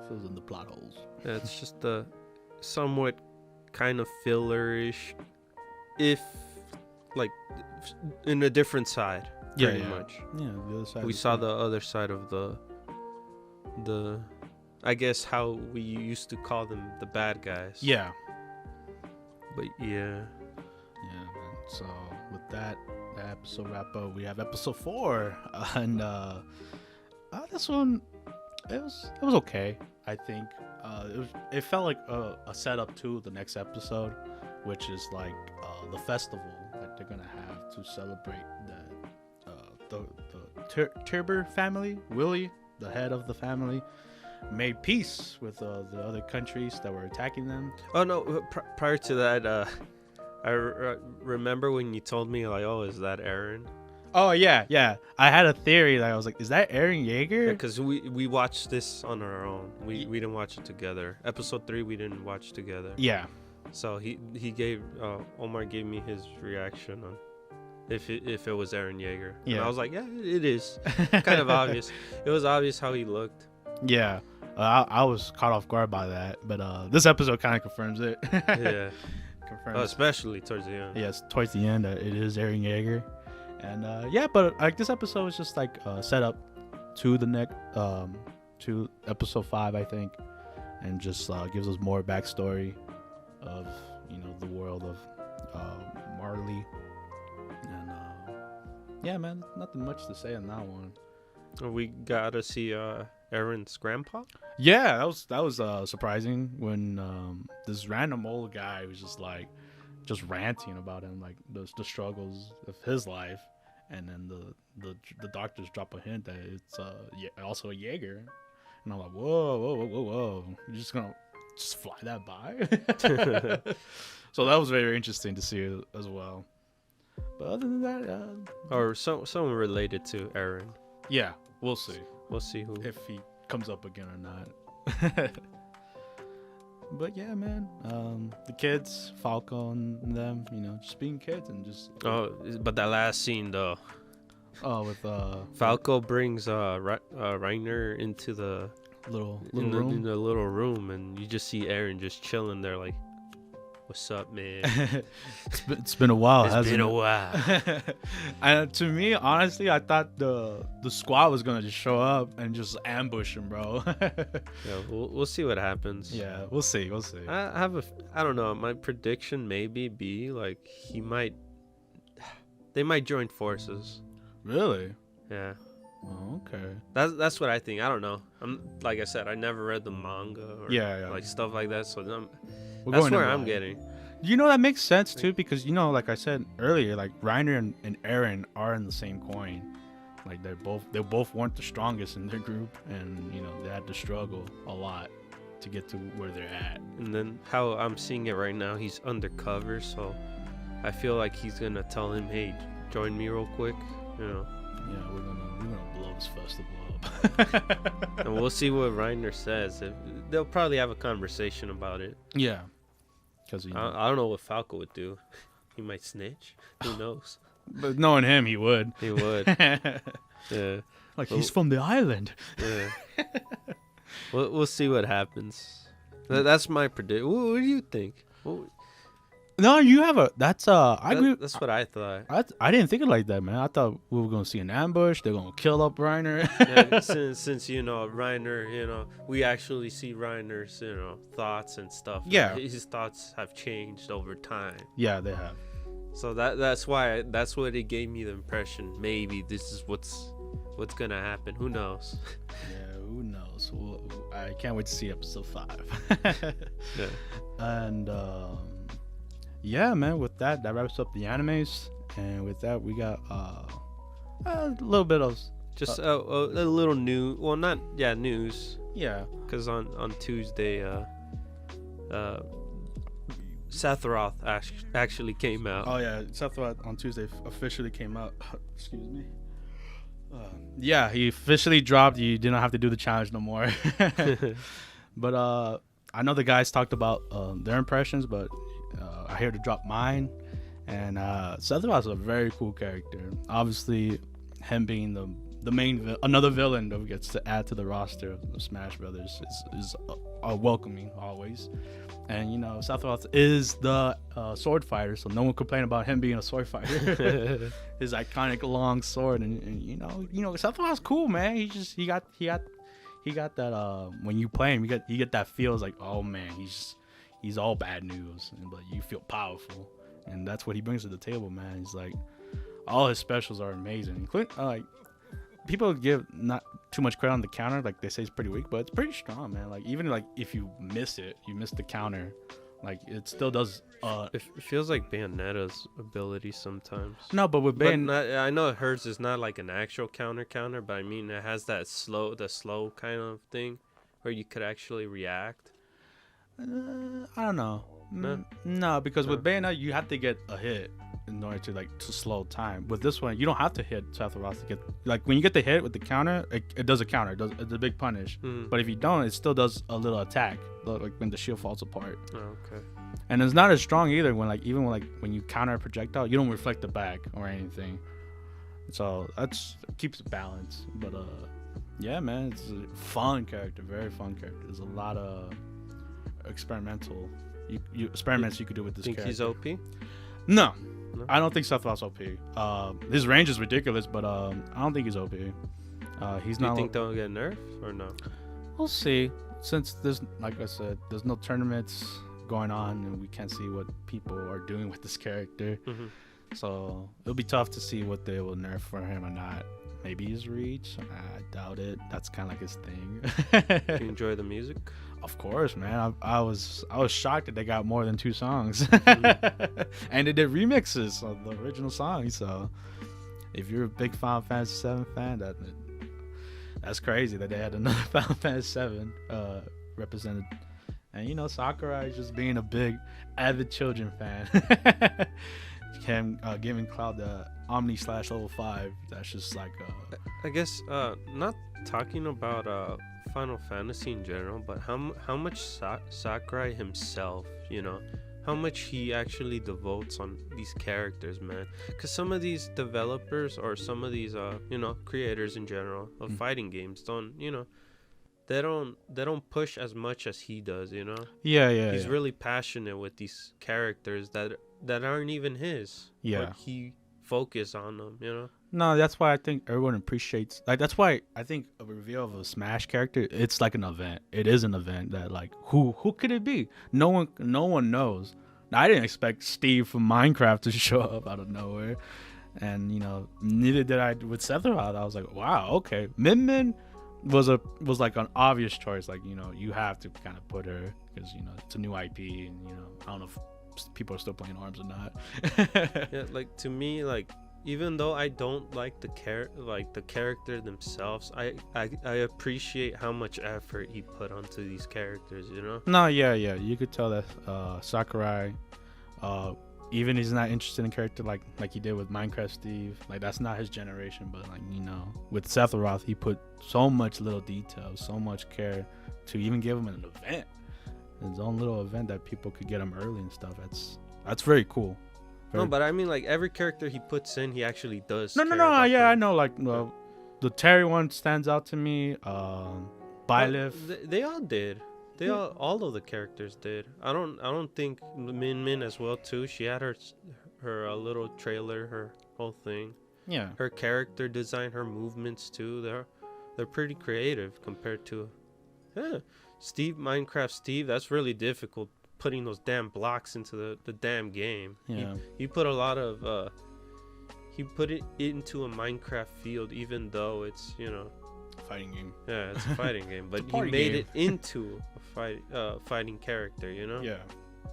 Fills in the plot holes. Yeah, it's just a somewhat kind of fillerish, if like in a different side. Pretty much. Yeah, the other side. We saw the other side of the I guess how we used to call them, the bad guys. Yeah. But yeah. Yeah, man. So with that episode wrap up, we have episode 4, and this one it was okay. I think it felt like a setup to the next episode, which is like the festival that they're gonna have to celebrate that the Turber family. Willie, the head of the family, made peace with the other countries that were attacking them. Oh no! Prior to that, I remember when you told me like, "Oh, is that Eren?" Oh yeah. I had a theory that I was like, "Is that Eren Yeager?" Because we watched this on our own. We didn't watch it together. Episode 3 we didn't watch together. Yeah. So he gave Omar gave me his reaction on if it was Eren Yeager. Yeah. And I was like, yeah, it is kind of obvious. It was obvious how he looked. Yeah. I was caught off guard by that, but this episode kind of confirms it. Yeah. Confirms. Especially towards the end. Yes, towards the end, it is Eren Yeager, and but like this episode was just like set up to the next to episode 5, I think, and just gives us more backstory of the world of Marley, and yeah, man, nothing much to say on that one. We got to see Eren's grandpa. Yeah, that was surprising when this random old guy was just ranting about him, like the struggles of his life, and then the doctors drop a hint that it's also a Jaeger, and I'm like, whoa, you're just gonna fly that by? So that was very interesting to see as well. But other than that, or someone related to Eren. Yeah, we'll see. We'll see who, if he comes up again or not. But yeah, man, the kids, Falco and them, just being kids and just. Oh, but that last scene though. Oh, with Falco brings Reiner into the little room. room. In the little room, and you just see Eren just chilling there, like, "What's up, man?" It's been a while. It's been a while. And to me, honestly, I thought the squad was gonna just show up and just ambush him, bro. Yeah, we'll see what happens. Yeah, we'll see. I don't know. My prediction maybe be like they might join forces. Really? Yeah. Oh, okay. That's what I think. I don't know. Like I said, I never read the manga or like stuff like that. So that's where I'm getting. That makes sense too, because like I said earlier, like Reiner and Eren are in the same coin. Like they both weren't the strongest in their group, and they had to struggle a lot to get to where they're at. And then how I'm seeing it right now, he's undercover, so I feel like he's gonna tell him, "Hey, join me real quick." Yeah, we're gonna blow his first to blow up. And we'll see what Reiner says. They'll probably have a conversation about it. Yeah. Because I don't know what Falco would do. He might snitch. Who knows? But knowing him, he would. He would. Yeah. Like, he's from the island. Yeah. We'll see what happens. That's my prediction. What do you think? No, you have a. That's I agree. That's what I thought. I didn't think it like that, man. I thought we were gonna see an ambush. They're gonna kill up Reiner. Yeah, since Reiner, we actually see Reiner's thoughts and stuff. Yeah, his thoughts have changed over time. Yeah, they have. So that's what it gave me the impression. Maybe this is what's gonna happen. Who knows? Yeah, who knows? I can't wait to see episode 5. Yeah. And yeah, man. With that wraps up the animes, and with that we got a little bit of just a little new. Well, not news. Yeah. Because on Tuesday, Sephiroth actually came out. Oh yeah, Sephiroth on Tuesday officially came out. Excuse me. Yeah, he officially dropped. You didn't have to do the challenge no more. But I know the guys talked about their impressions, but I here to drop mine. And Sephiroth is a very cool character. Obviously, him being the main another villain that gets to add to the roster of Smash Brothers is welcoming always. And Sephiroth is the sword fighter, so no one complain about him being a sword fighter. His iconic long sword, and Sephiroth's cool, man. He got that when you play him, you get that feels like, oh man, he's all bad news, but you feel powerful, and that's what he brings to the table, man. He's like, all his specials are amazing, including people give not too much credit on the counter. Like, they say it's pretty weak, but it's pretty strong, man. Like, even like if you miss the counter, like it still does. It feels like Bayonetta's ability sometimes. No, but with Bayonetta, I know hers is not like an actual counter, but I mean it has that the slow kind of thing where you could actually react. I don't know. No, because with Bayonetta you have to get a hit in order to slow time. With this one, you don't have to hit Sephiroth to get, like, when you get the hit with the counter, it does a counter. It's a big punish. But if you don't, it still does a little attack, like when the shield falls apart. Oh, okay. And it's not as strong either when when you counter a projectile, you don't reflect it back or anything. So it keeps it balanced. But yeah, man, it's a fun character, very fun character. There's a lot of experimental experiments you could do with this character. Think he's OP? No, I don't think Sephiroth's OP. His range is ridiculous, but I don't think he's OP. He's not. Do you think they'll get nerfed or no? We'll see. Since like I said, there's no tournaments going on, and we can't see what people are doing with this character. So it'll be tough to see what they will nerf for him or not. Maybe his reach. I doubt it. That's kind of like his thing. Do you enjoy the music? Of course, man. I was shocked that they got more than 2 songs, and they did remixes of the original song. So if you're a big Final Fantasy VII fan, that's crazy that they had another Final Fantasy VII represented. And Sakurai just being a big avid children fan. Him giving Cloud the Omni/level 5. That's just like I guess not talking about Final Fantasy in general, but how much Sakurai himself, how much he actually devotes on these characters, man. Because some of these developers or some of these creators in general of fighting games don't they don't push as much as he does. Yeah. He's really passionate with these characters that aren't even his. Yeah. But he focus on them. No, that's why I think everyone appreciates. Like, that's why I think a reveal of a Smash character, it's like an event. It is an event that, like, who could it be? No one knows. Now, I didn't expect Steve from Minecraft to show up out of nowhere, and neither did I with Sephiroth. I was like, wow, okay. Min Min was like an obvious choice. Like, you have to kind of put her because it's a new IP, and I don't know if people are still playing ARMS or not. Yeah, like, to me, like, even though I don't like the character themselves, I appreciate how much effort he put onto these characters. No, yeah, you could tell that Sakurai even he's not interested in character like he did with Minecraft Steve. Like that's not his generation, but like with Sephiroth, he put so much little detail, so much care to even give him an event, his own little event that people could get him early and stuff. That's very cool. No, but I mean, like every character he puts in, he actually does. No, yeah, I know. Like the Terry one stands out to me. Byleth. They all did. All of the characters did. I don't think Min as well too. She had her little trailer, her whole thing. Yeah. Her character design, her movements too. They're pretty creative compared to, Minecraft Steve. That's really difficult putting those damn blocks into the damn game. Yeah. He put a lot of he put it into a Minecraft field, even though it's Fighting game. Yeah, it's a fighting game, but he made it into a fighting character, Yeah.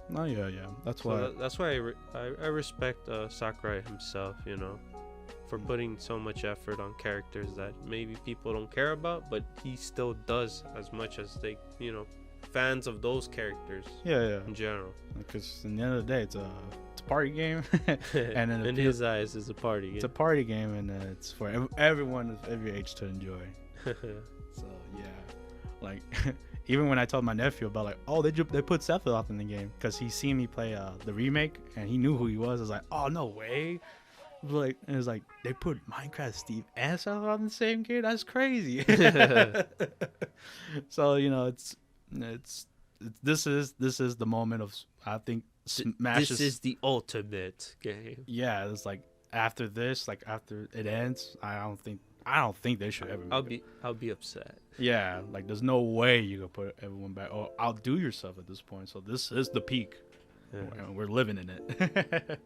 No, yeah. That's why. That's why I respect Sakurai himself, for putting so much effort on characters that maybe people don't care about, but he still does as much as they, fans of those characters. Yeah. In general. Because in the end of the day, it's a party game, and in his eyes, it's a party game. It's a party game, and it's for everyone of every age to enjoy. So yeah, like even when I told my nephew about like, oh, they put Sephiroth in the game because he seen me play the remake and he knew who he was. I was like, oh, no way. Like, and it was like they put Minecraft Steve and Sephiroth in the same game. That's crazy. So this is the moment of, I think, Smash. This is the ultimate game. Yeah, it's like after this, like after it ends, I don't think they should ever. I'll be upset. Yeah, like there's no way you could put everyone back or outdo yourself at this point. So this is the peak. Yeah. We're living in it.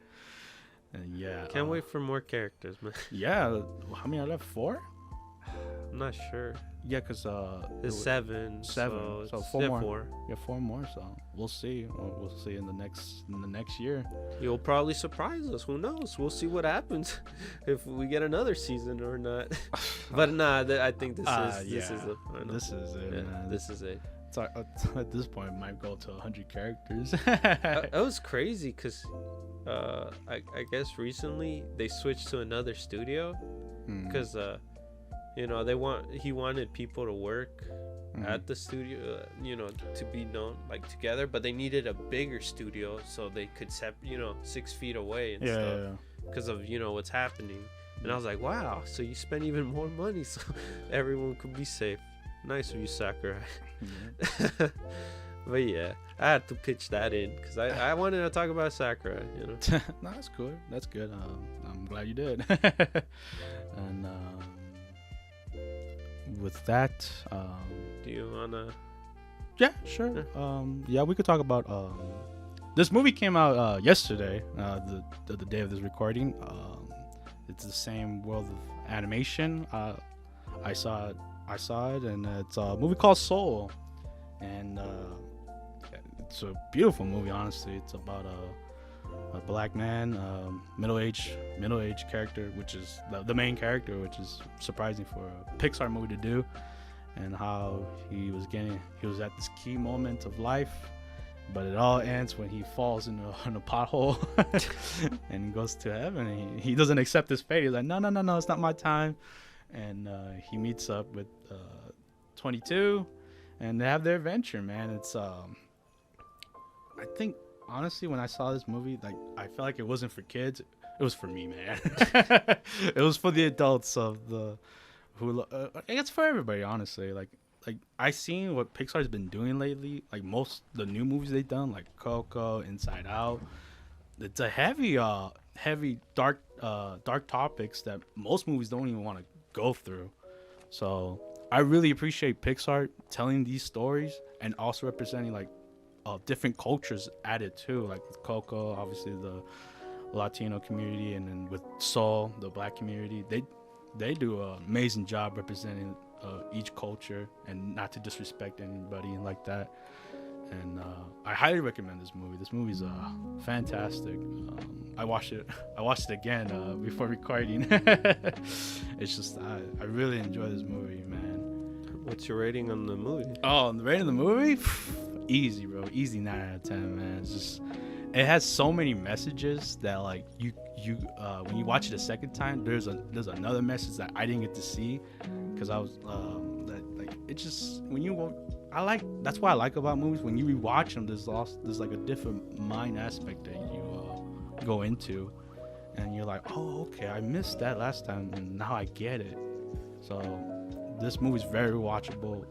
And yeah, can't wait for more characters, man. Yeah, how many are left? 4? I'm not sure. Yeah, because it's 7. So 4 more. Yeah, 4 more. So we'll see. We'll see in the next year. You'll probably surprise us. Who knows? We'll see what happens if we get another season or not. But I think this is it. This is it. Yeah, man. This is it. At this point, it might go to 100 characters. That was crazy because I guess recently they switched to another studio because he wanted people to work at the studio, to be known like together, but they needed a bigger studio so they could 6 feet away and stuff because of what's happening. And I was like, wow, so you spend even more money so everyone could be safe. Nice of you, Sakurai. Mm-hmm. But yeah, I had to pitch that in because I wanted to talk about Sakurai. No, that's good. That's good. I'm glad you did. And with that, do you wanna? Yeah, sure. Yeah, we could talk about this movie came out yesterday, the day of this recording. It's the same world of animation. I saw it, and it's a movie called Soul, and it's a beautiful movie. Honestly, it's about a black man, middle-aged character, which is the main character, which is surprising for a Pixar movie to do, and how he was at this key moment of life, but it all ends when he falls in a pothole and goes to heaven. And he doesn't accept his fate. He's like, no, it's not my time. And he meets up with 22, and they have their adventure, man. It's I think honestly, when I saw this movie, like I felt like it wasn't for kids. It was for me, man. It was for the adults it's for everybody, honestly. Like I seen what Pixar's been doing lately. Like most the new movies they've done, like Coco, Inside Out. It's a heavy dark topics that most movies don't even want to go through. So I really appreciate Pixar telling these stories and also representing like different cultures added too, like with Coco, obviously the Latino community, and then with Soul, the black community. They do an amazing job representing each culture and not to disrespect anybody and like that. And I highly recommend this movie. This movie's fantastic. I watched it again before recording. It's just I really enjoy this movie, man. What's your rating on the movie? Oh, the rating of the movie? Easy, bro. Easy 9 out of 10, man. It's just it has so many messages that like you when you watch it a second time, there's another message that I didn't get to see because I was like it just when you that's what I like about movies. When you rewatch them, there's like a different mind aspect that you go into, and you're like, oh, okay, I missed that last time, and now I get it. So this movie's very watchable.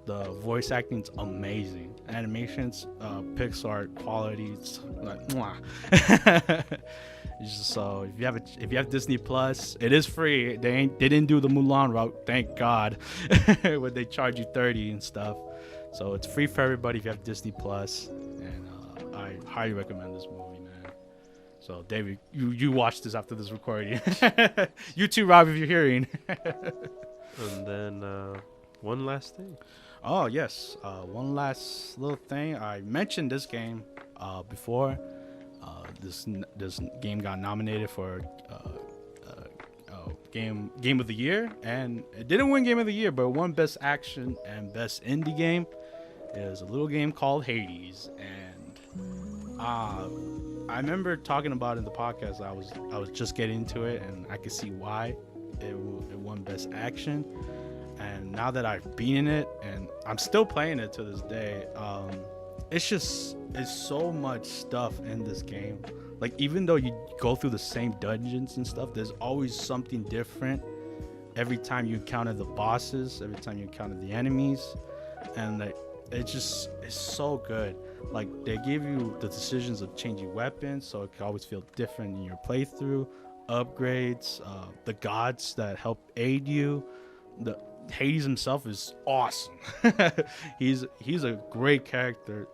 The voice acting's amazing. Animations, Pixar quality, it's like mwah. It's just, so if you have Disney Plus, it is free. They didn't do the Mulan route, thank God, where they charge you $30 and stuff. So it's free for everybody if you have Disney Plus, and I highly recommend this movie, man. So David, you watch this after this recording. You too, Rob, if you're hearing. And then one last thing. Oh yes, one last little thing. I mentioned this game before. This game got nominated for game of the year, and it didn't win game of the year, but it won best action and best indie game. It was a little game called Hades, and I remember talking about it in the podcast. I was just getting into it, and I could see why it won best action. And now that I've been in it, and I'm still playing it to this day, it's so much stuff in this game. Like, even though you go through the same dungeons and stuff, there's always something different every time you encounter the bosses, every time you encounter the enemies, and like, it's so good. Like, they give you the decisions of changing weapons, so it can always feel different in your playthrough. Upgrades, the gods that help aid you. The Hades himself is awesome. he's a great character.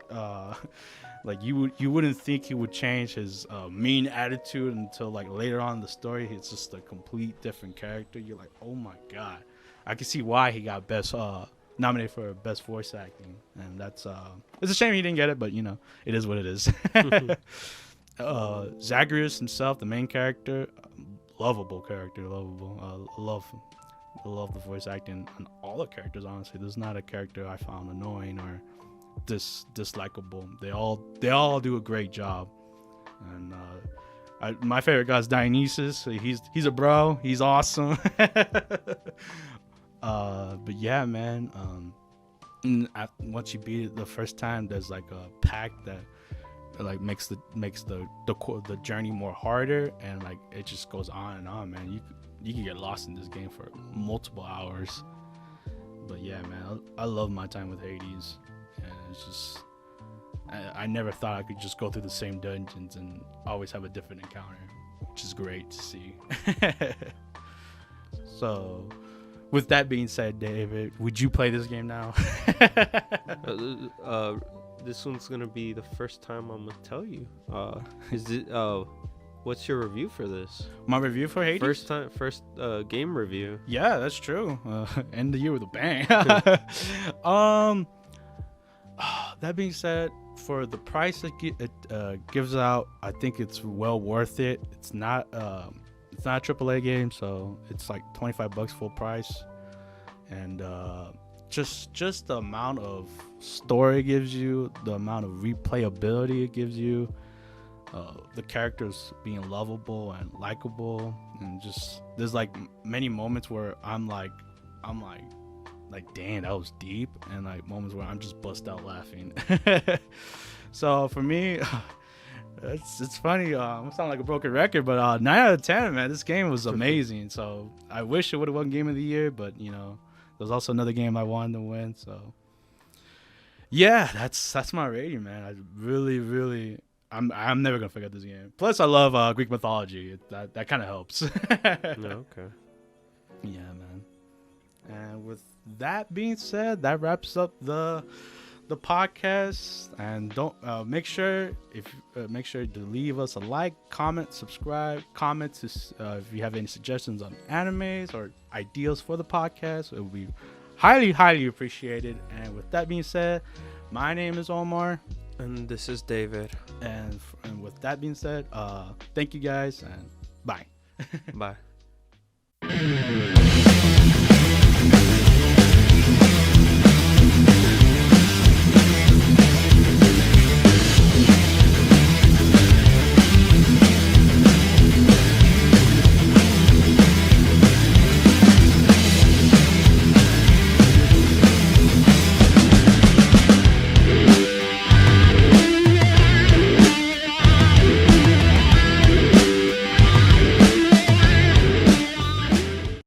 Like you wouldn't think he would change his mean attitude until like later on in the story. It's just a complete different character. You're like, oh my god, I can see why he got nominated for best voice acting, and that's it's a shame he didn't get it, but you know, it is what it is. Zagreus himself, the main character, lovable character, lovable. I love the voice acting on all the characters. Honestly, there's not a character I found annoying or dislikable. They all do a great job. And my favorite guy is Dionysus. He's a bro. He's awesome. But yeah, man. Once you beat it the first time, there's like a pack that like makes the journey more harder, and like it just goes on and on, man. You can get lost in this game for multiple hours. But yeah, man, I love my time with Hades, and it's just I never thought I could just go through the same dungeons and always have a different encounter, which is great to see. So with that being said, David, would you play this game now? This one's gonna be the first time I'm gonna tell you. What's your review for this? My review for Hades? First game review. Yeah, that's true. End the year with a bang. That being said, for the price it gives out, I think it's well worth it. It's not a AAA game, so it's like $25 full price, and just the amount of story it gives you, the amount of replayability it gives you. The characters being lovable and likable, and just there's like many moments where I'm like damn, that was deep, and like moments where I'm just bust out laughing. So for me, it's funny. I sound like a broken record, but 9 out of 10, man. This game was amazing. So I wish it would have won Game of the Year, but you know, there's also another game I wanted to win. So yeah, that's my rating, man. I really. I'm never gonna forget this game. Plus, I love Greek mythology. That kind of helps. No, okay. Yeah, man. And with that being said, that wraps up the podcast. And don't make sure to leave us a like, comment, subscribe, comment if you have any suggestions on animes or ideas for the podcast. It would be highly appreciated. And with that being said, my name is Omar. And this is David. And with that being said, thank you guys, and bye. Bye.